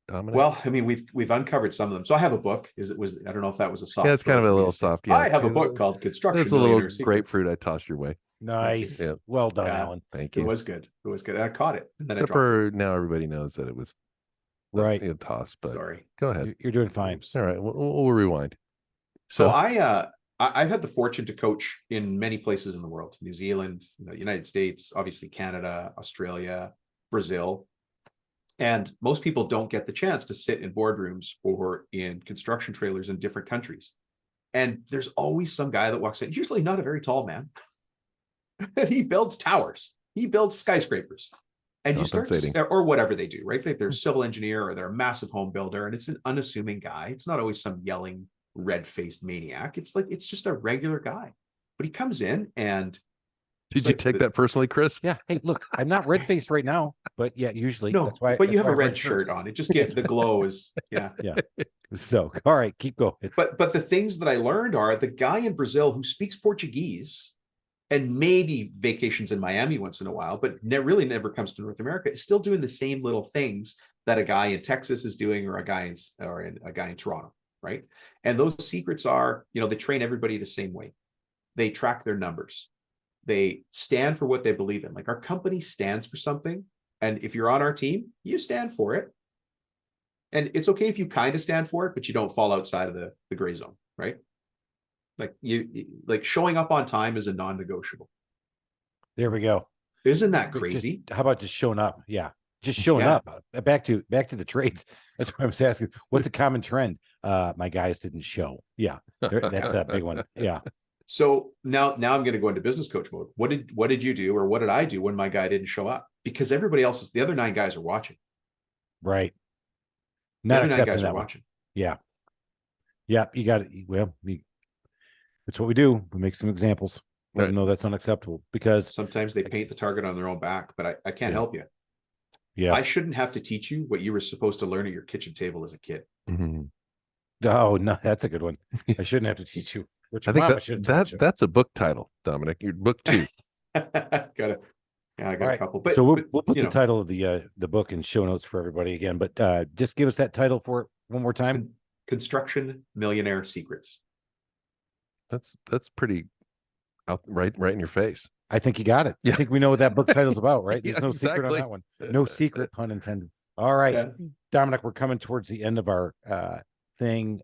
Speaker 2: Dominic?
Speaker 3: Well, I mean, we've uncovered some of them. So I have a book. I don't know if that was a soft.
Speaker 2: Yeah, it's kind of a little soft. Yeah.
Speaker 3: I have a book called Construction.
Speaker 2: There's a little grapefruit I tossed your way.
Speaker 1: Nice. Yeah. Well done, Alan.
Speaker 2: Thank you.
Speaker 3: It was good. And I caught it. And then
Speaker 2: Except for now, everybody knows that it was a toss. But
Speaker 3: sorry.
Speaker 2: Go ahead.
Speaker 1: You're doing fine.
Speaker 2: All right. We'll rewind.
Speaker 3: So I've had the fortune to coach in many places in the world: New Zealand, United States, obviously Canada, Australia, Brazil. And most people don't get the chance to sit in boardrooms or in construction trailers in different countries. And there's always some guy that walks in, usually not a very tall man, and he builds towers. He builds skyscrapers. And you start, or whatever they do, right? Like they're a civil engineer or they're a massive home builder, and it's an unassuming guy. It's not always some yelling, red-faced maniac. It's just a regular guy. But he comes in and
Speaker 2: did you take that personally, Chris?
Speaker 1: Yeah. Hey, look, I'm not red-faced right now, but yeah, usually.
Speaker 3: No,
Speaker 1: that's why.
Speaker 3: But you have a red shirt on. It just gives the glow is yeah.
Speaker 1: So all right, keep going.
Speaker 3: But the things that I learned are the guy in Brazil who speaks Portuguese and maybe vacations in Miami once in a while, but really never comes to North America, is still doing the same little things that a guy in Texas is doing, or a guy in Toronto, right? And those secrets are, they train everybody the same way. They track their numbers. They stand for what they believe in. Like, our company stands for something. And if you're on our team, you stand for it. And it's okay if you kind of stand for it, but you don't fall outside of the gray zone, right? Like showing up on time is a non-negotiable.
Speaker 1: There we go.
Speaker 3: Isn't that crazy?
Speaker 1: How about just showing up? Yeah. Just showing up. Back to the trades. That's what I was asking. What's a common trend? My guys didn't show. Yeah. That's a big one. Yeah.
Speaker 3: So now I'm going to go into business coach mode. What did you do, or what did I do when my guy didn't show up? Because everybody else, the other 9 guys are watching.
Speaker 1: Right. Not
Speaker 3: the other 9
Speaker 1: accepting
Speaker 3: guys
Speaker 1: that
Speaker 3: are
Speaker 1: one.
Speaker 3: watching.
Speaker 1: Yeah. Yeah. You got it. Well, that's what we do. We make some examples. Let them know that's unacceptable, because
Speaker 3: sometimes they paint the target on their own back, but I can't help you.
Speaker 1: Yeah.
Speaker 3: I shouldn't have to teach you what you were supposed to learn at your kitchen table as a kid.
Speaker 2: Mm-hmm.
Speaker 1: Oh, no, that's a good one. I shouldn't have to teach you.
Speaker 2: I think that's a book title, Dominic. Your book 2.
Speaker 3: I got a couple. But
Speaker 1: so we'll put the title of the book in show notes for everybody again. But just give us that title for it one more time.
Speaker 3: Construction Millionaire Secrets.
Speaker 2: That's pretty out right in your face.
Speaker 1: I think you got it. Yeah. I think we know what that book title's about, right? There's no secret on that one. No secret, pun intended. All right, yeah. Dominic, we're coming towards the end of our thing.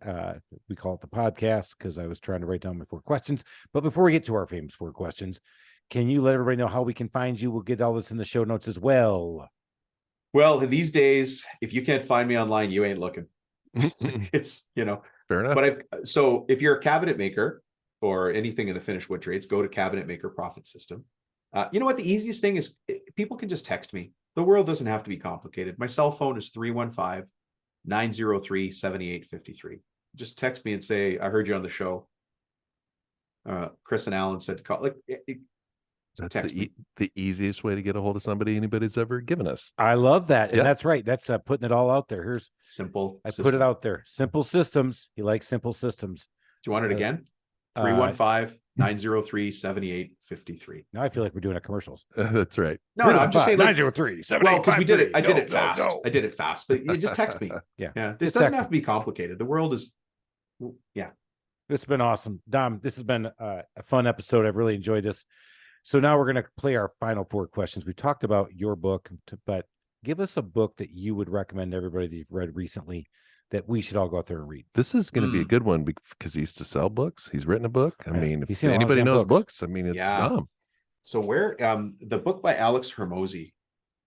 Speaker 1: We call it the podcast because I was trying to write down my 4 questions. But before we get to our famous 4 questions, can you let everybody know how we can find you? We'll get all this in the show notes as well.
Speaker 3: Well, these days, if you can't find me online, you ain't looking. It's,
Speaker 2: fair enough.
Speaker 3: But so if you're a cabinet maker or anything in the finished wood trades, go to Cabinet Maker Profit System. You know what? The easiest thing is people can just text me. The world doesn't have to be complicated. My cell phone is 315-903-7853. Just text me and say, I heard you on the show. Chris and Alan said to call.
Speaker 2: That's the easiest way to get a hold of somebody anybody's ever given us.
Speaker 1: I love that. And that's right. That's putting it all out there. Here's
Speaker 3: simple.
Speaker 1: I put it out there. Simple systems. You like simple systems.
Speaker 3: Do you want it again? 315-903-7853.
Speaker 1: Now I feel like we're doing a commercials.
Speaker 2: That's right.
Speaker 3: No, I'm just saying
Speaker 1: 903-7853.
Speaker 3: Well, because we did it. I did it fast. I did it fast, but you just text me.
Speaker 1: Yeah.
Speaker 3: This doesn't have to be complicated. The world is, This
Speaker 1: has been awesome. Dom, this has been a fun episode. I've really enjoyed this. So now we're going to play our final 4 questions. We talked about your book, but give us a book that you would recommend to everybody that you've read recently that we should all go out there and read.
Speaker 2: This is going to be a good one because he used to sell books. He's written a book. I mean, if anybody knows books, I mean, it's Dom.
Speaker 3: So the book by Alex Hermosi,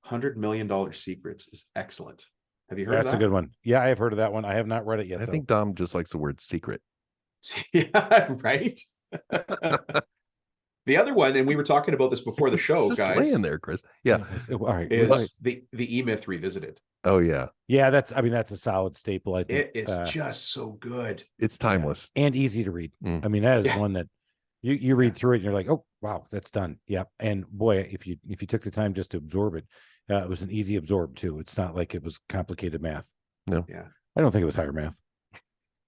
Speaker 3: $100 Million Secrets, is excellent. Have you heard of that?
Speaker 1: That's a good one. Yeah, I have heard of that one. I have not read it yet.
Speaker 2: I think Dom just likes the word secret.
Speaker 3: Yeah, right. The other one, and we were talking about this before the show,
Speaker 2: just
Speaker 3: guys.
Speaker 2: Lay in there, Chris. Yeah.
Speaker 1: All right.
Speaker 3: Is the E-Myth Revisited.
Speaker 2: Oh yeah.
Speaker 1: Yeah, that's a solid staple. I think
Speaker 3: it's just so good.
Speaker 2: It's timeless
Speaker 1: and easy to read. I mean, that is one that you read through it and you're like, oh wow, that's done. Yep. And boy, if you took the time just to absorb it, it was an easy absorb too. It's not like it was complicated math.
Speaker 2: No.
Speaker 3: Yeah.
Speaker 1: I don't think it was higher math.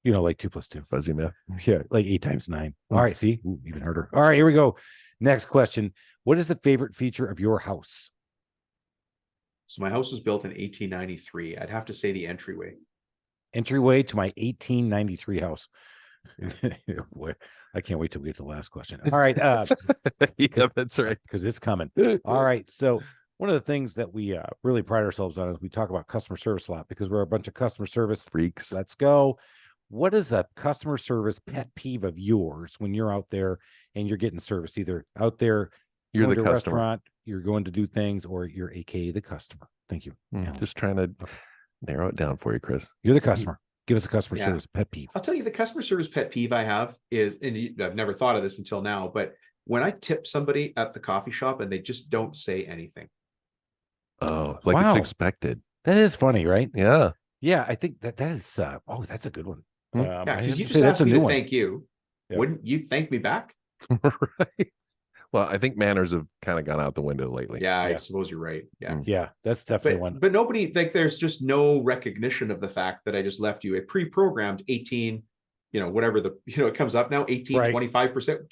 Speaker 1: Like 2 + 2.
Speaker 2: Fuzzy math.
Speaker 1: Yeah, like 8 × 9. All right, see? Ooh, even harder. All right, here we go. Next question. What is the favorite feature of your house?
Speaker 3: So my house was built in 1893. I'd have to say the entryway.
Speaker 1: Entryway to my 1893 house. Boy, I can't wait till we get to the last question. All right.
Speaker 2: Yeah, that's right.
Speaker 1: Because it's coming. All right. So one of the things that we really pride ourselves on is we talk about customer service a lot because we're a bunch of customer service
Speaker 2: freaks.
Speaker 1: Let's go. What is a customer service pet peeve of yours when you're out there and you're getting serviced? Either out there,
Speaker 2: you're the customer.
Speaker 1: Restaurant, you're going to do things, or you're AKA the customer. Thank you.
Speaker 2: Just trying to narrow it down for you, Chris.
Speaker 1: You're the customer. Give us a customer service pet peeve.
Speaker 3: I'll tell you the customer service pet peeve I have is, and I've never thought of this until now, but when I tip somebody at the coffee shop and they just don't say anything.
Speaker 2: Oh, like it's expected.
Speaker 1: That is funny, right?
Speaker 2: Yeah.
Speaker 1: Yeah, I think that is that's a good one.
Speaker 3: Because you just asked me to thank you. Yep. Wouldn't you thank me back?
Speaker 2: Right. Well, I think manners have kind of gone out the window lately.
Speaker 3: Yeah, I suppose you're right. Yeah.
Speaker 1: Yeah, that's definitely one.
Speaker 3: But nobody, there's just no recognition of the fact that I just left you a pre-programmed 18, whatever it comes up now, 18, 25%.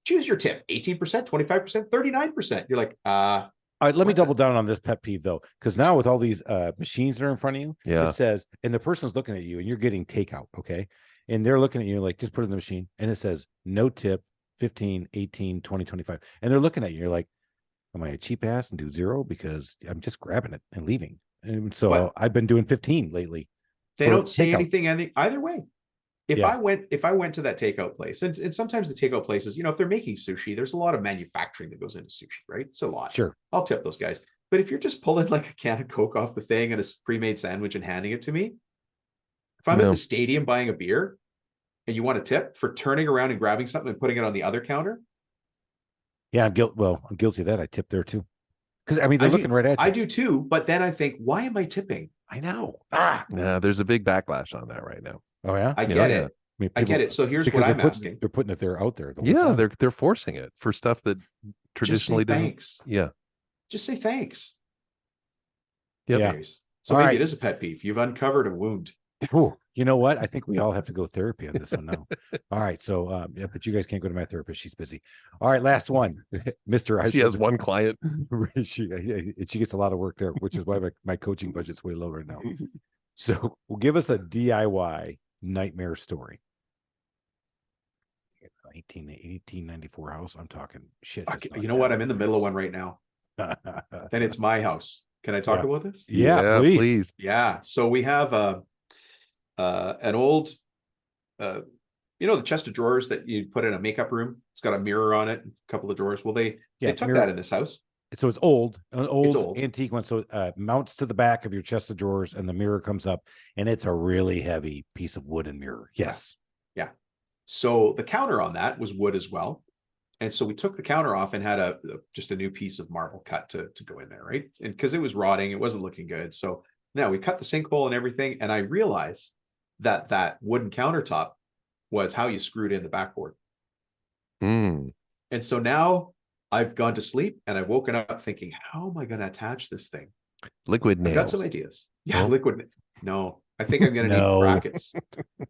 Speaker 3: choose your tip, 18%, 25%, 39%. You're like,
Speaker 1: all right, let me double down on this pet peeve though, because now with all these machines that are in front of you,
Speaker 2: Yeah.
Speaker 1: it says, and the person's looking at you and you're getting takeout, okay? And they're looking at you like, just put it in the machine. And it says, no tip, 15, 18, 20, 25. And they're looking at you. You're like, am I a cheap ass and do 0? Because I'm just grabbing it and leaving. And so I've been doing 15 lately.
Speaker 3: They don't say anything either way. If
Speaker 1: Yeah.
Speaker 3: I went to that takeout place, and sometimes the takeout places, if they're making sushi, there's a lot of manufacturing that goes into sushi, right? It's a lot.
Speaker 1: Sure.
Speaker 3: I'll tip those guys. But if you're just pulling like a can of Coke off the thing and a pre-made sandwich and handing it to me, if I'm at the stadium buying a beer and you want a tip for turning around and grabbing something and putting it on the other counter.
Speaker 1: Yeah, I'm guilty of that. I tip there too. Because I mean, they're looking right at you.
Speaker 3: I do too, but then I think, why am I tipping?
Speaker 1: I know.
Speaker 2: Yeah, there's a big backlash on that right now.
Speaker 1: Oh yeah,
Speaker 3: I get it.
Speaker 1: I mean,
Speaker 3: I get it. So here's what I'm asking.
Speaker 1: They're putting it there out there.
Speaker 2: They're forcing it for stuff that traditionally doesn't.
Speaker 3: Thanks.
Speaker 2: Yeah.
Speaker 3: Just say thanks.
Speaker 2: Yep.
Speaker 1: Yeah.
Speaker 3: Anyways, so maybe it is a pet peeve. You've uncovered a wound.
Speaker 1: Ooh, you know what? I think we all have to go therapy on this one now. All right. So, but you guys can't go to my therapist. She's busy. All right. Last one, Mr.
Speaker 2: She has one client.
Speaker 1: she gets a lot of work there, which is why my coaching budget's way lower now. So we'll give us a DIY nightmare story. 1894 house. I'm talking shit.
Speaker 3: You know what? I'm in the middle of one right now. And it's my house. Can I talk about this?
Speaker 1: Yeah, please.
Speaker 3: Yeah. So we have an old, the chest of drawers that you put in a makeup room. It's got a mirror on it, a couple of drawers. Well, they took that in this house.
Speaker 1: So it's an old antique one. So mounts to the back of your chest of drawers and the mirror comes up and it's a really heavy piece of wood and mirror. Yes.
Speaker 3: Yeah. So the counter on that was wood as well. And so we took the counter off and had just a new piece of marble cut to go in there, right? And because it was rotting, it wasn't looking good. So now we cut the sinkhole and everything. And I realized that wooden countertop was how you screwed in the backboard.
Speaker 2: And
Speaker 3: so now I've gone to sleep and I've woken up thinking, how am I going to attach this thing?
Speaker 2: Liquid nails.
Speaker 3: I've got some ideas. Yeah, liquid. No, I think I'm going to need brackets.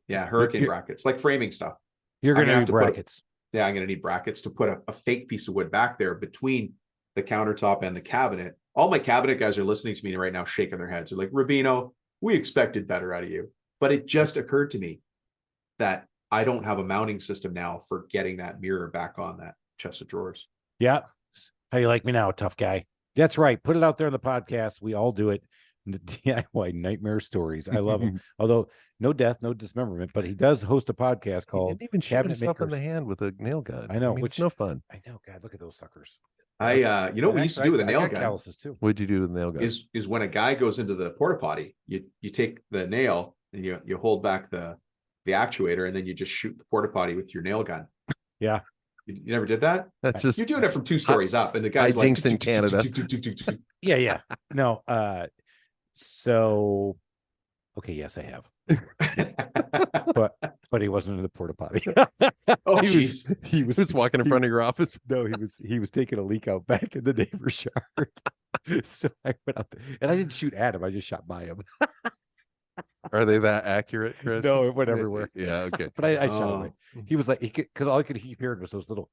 Speaker 3: Yeah, hurricane brackets, like framing stuff.
Speaker 1: You're going to need brackets.
Speaker 3: I'm going to need brackets to put a fake piece of wood back there between the countertop and the cabinet. All my cabinet guys are listening to me right now, shaking their heads. They're like, Rubino, we expected better out of you. But it just occurred to me that I don't have a mounting system now for getting that mirror back on that chest of drawers.
Speaker 1: Yeah. How you like me now, tough guy? That's right. Put it out there in the podcast. We all do it. The DIY nightmare stories. I love him. Although no death, no dismemberment, but he does host a podcast called
Speaker 2: he didn't even shoot himself in the hand with a nail gun.
Speaker 1: I know,
Speaker 2: which is no fun.
Speaker 1: I know. God, look at those suckers.
Speaker 3: What we used to do with a nail gun
Speaker 1: calluses too.
Speaker 2: What'd you do with the nail gun?
Speaker 3: Is when a guy goes into the porta potty, you take the nail and you hold back the actuator and then you just shoot the porta potty with your nail gun.
Speaker 1: Yeah.
Speaker 3: You never did that?
Speaker 2: That's just
Speaker 3: you're doing it from 2 stories up, and the guy's like
Speaker 2: hijinks in Canada.
Speaker 1: Yeah. No. So, okay, yes, I have. but he wasn't in the porta potty.
Speaker 3: Oh,
Speaker 2: he was just walking in front of your office.
Speaker 1: No, he was taking a leak out back in the neighbor's yard. So I went out there, and I didn't shoot at him. I just shot by him.
Speaker 2: Are they that accurate, Chris?
Speaker 1: No, it went everywhere.
Speaker 2: Yeah, okay.
Speaker 1: But I shot away. He was like, because all I could hear was those little.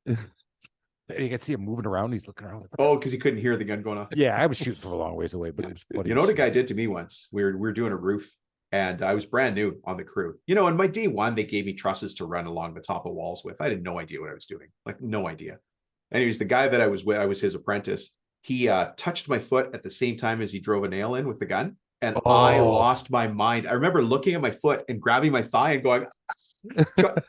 Speaker 1: You could see him moving around. He's looking around.
Speaker 3: Oh, because he couldn't hear the gun going off.
Speaker 1: Yeah, I was shooting from a long ways away, but it was funny.
Speaker 3: You know what a guy did to me once? We were doing a roof, and I was brand new on the crew. In my day one, they gave me trusses to run along the top of walls with. I had no idea what I was doing, like no idea. Anyways, the guy that I was with, I was his apprentice. He touched my foot at the same time as he drove a nail in with the gun. And I lost my mind. I remember looking at my foot and grabbing my thigh and going,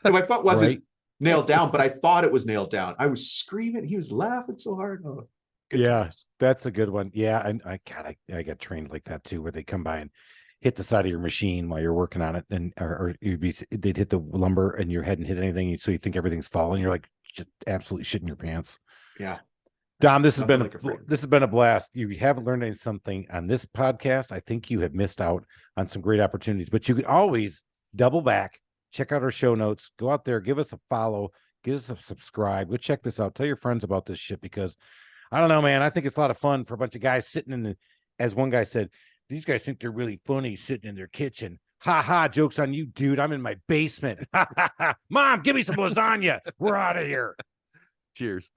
Speaker 3: my foot wasn't nailed down, but I thought it was nailed down. I was screaming. He was laughing so hard. Oh,
Speaker 1: times. That's a good one. Yeah. And I got trained like that too, where they come by and hit the side of your machine while you're working on it. And, or they'd hit the lumber and your head and hit anything. So you think everything's falling. You're like, just absolutely shitting your pants.
Speaker 3: Yeah.
Speaker 1: Dom, this has been a blast. You haven't learned something on this podcast. I think you have missed out on some great opportunities, but you can always double back, check out our show notes, go out there, give us a follow, give us a subscribe, go check this out. Tell your friends about this shit, because I don't know, man. I think it's a lot of fun for a bunch of guys sitting as one guy said, these guys think they're really funny sitting in their kitchen. Ha ha, joke's on you, dude. I'm in my basement. Ha ha ha. Mom, give me some lasagna. We're out of here.
Speaker 2: Cheers.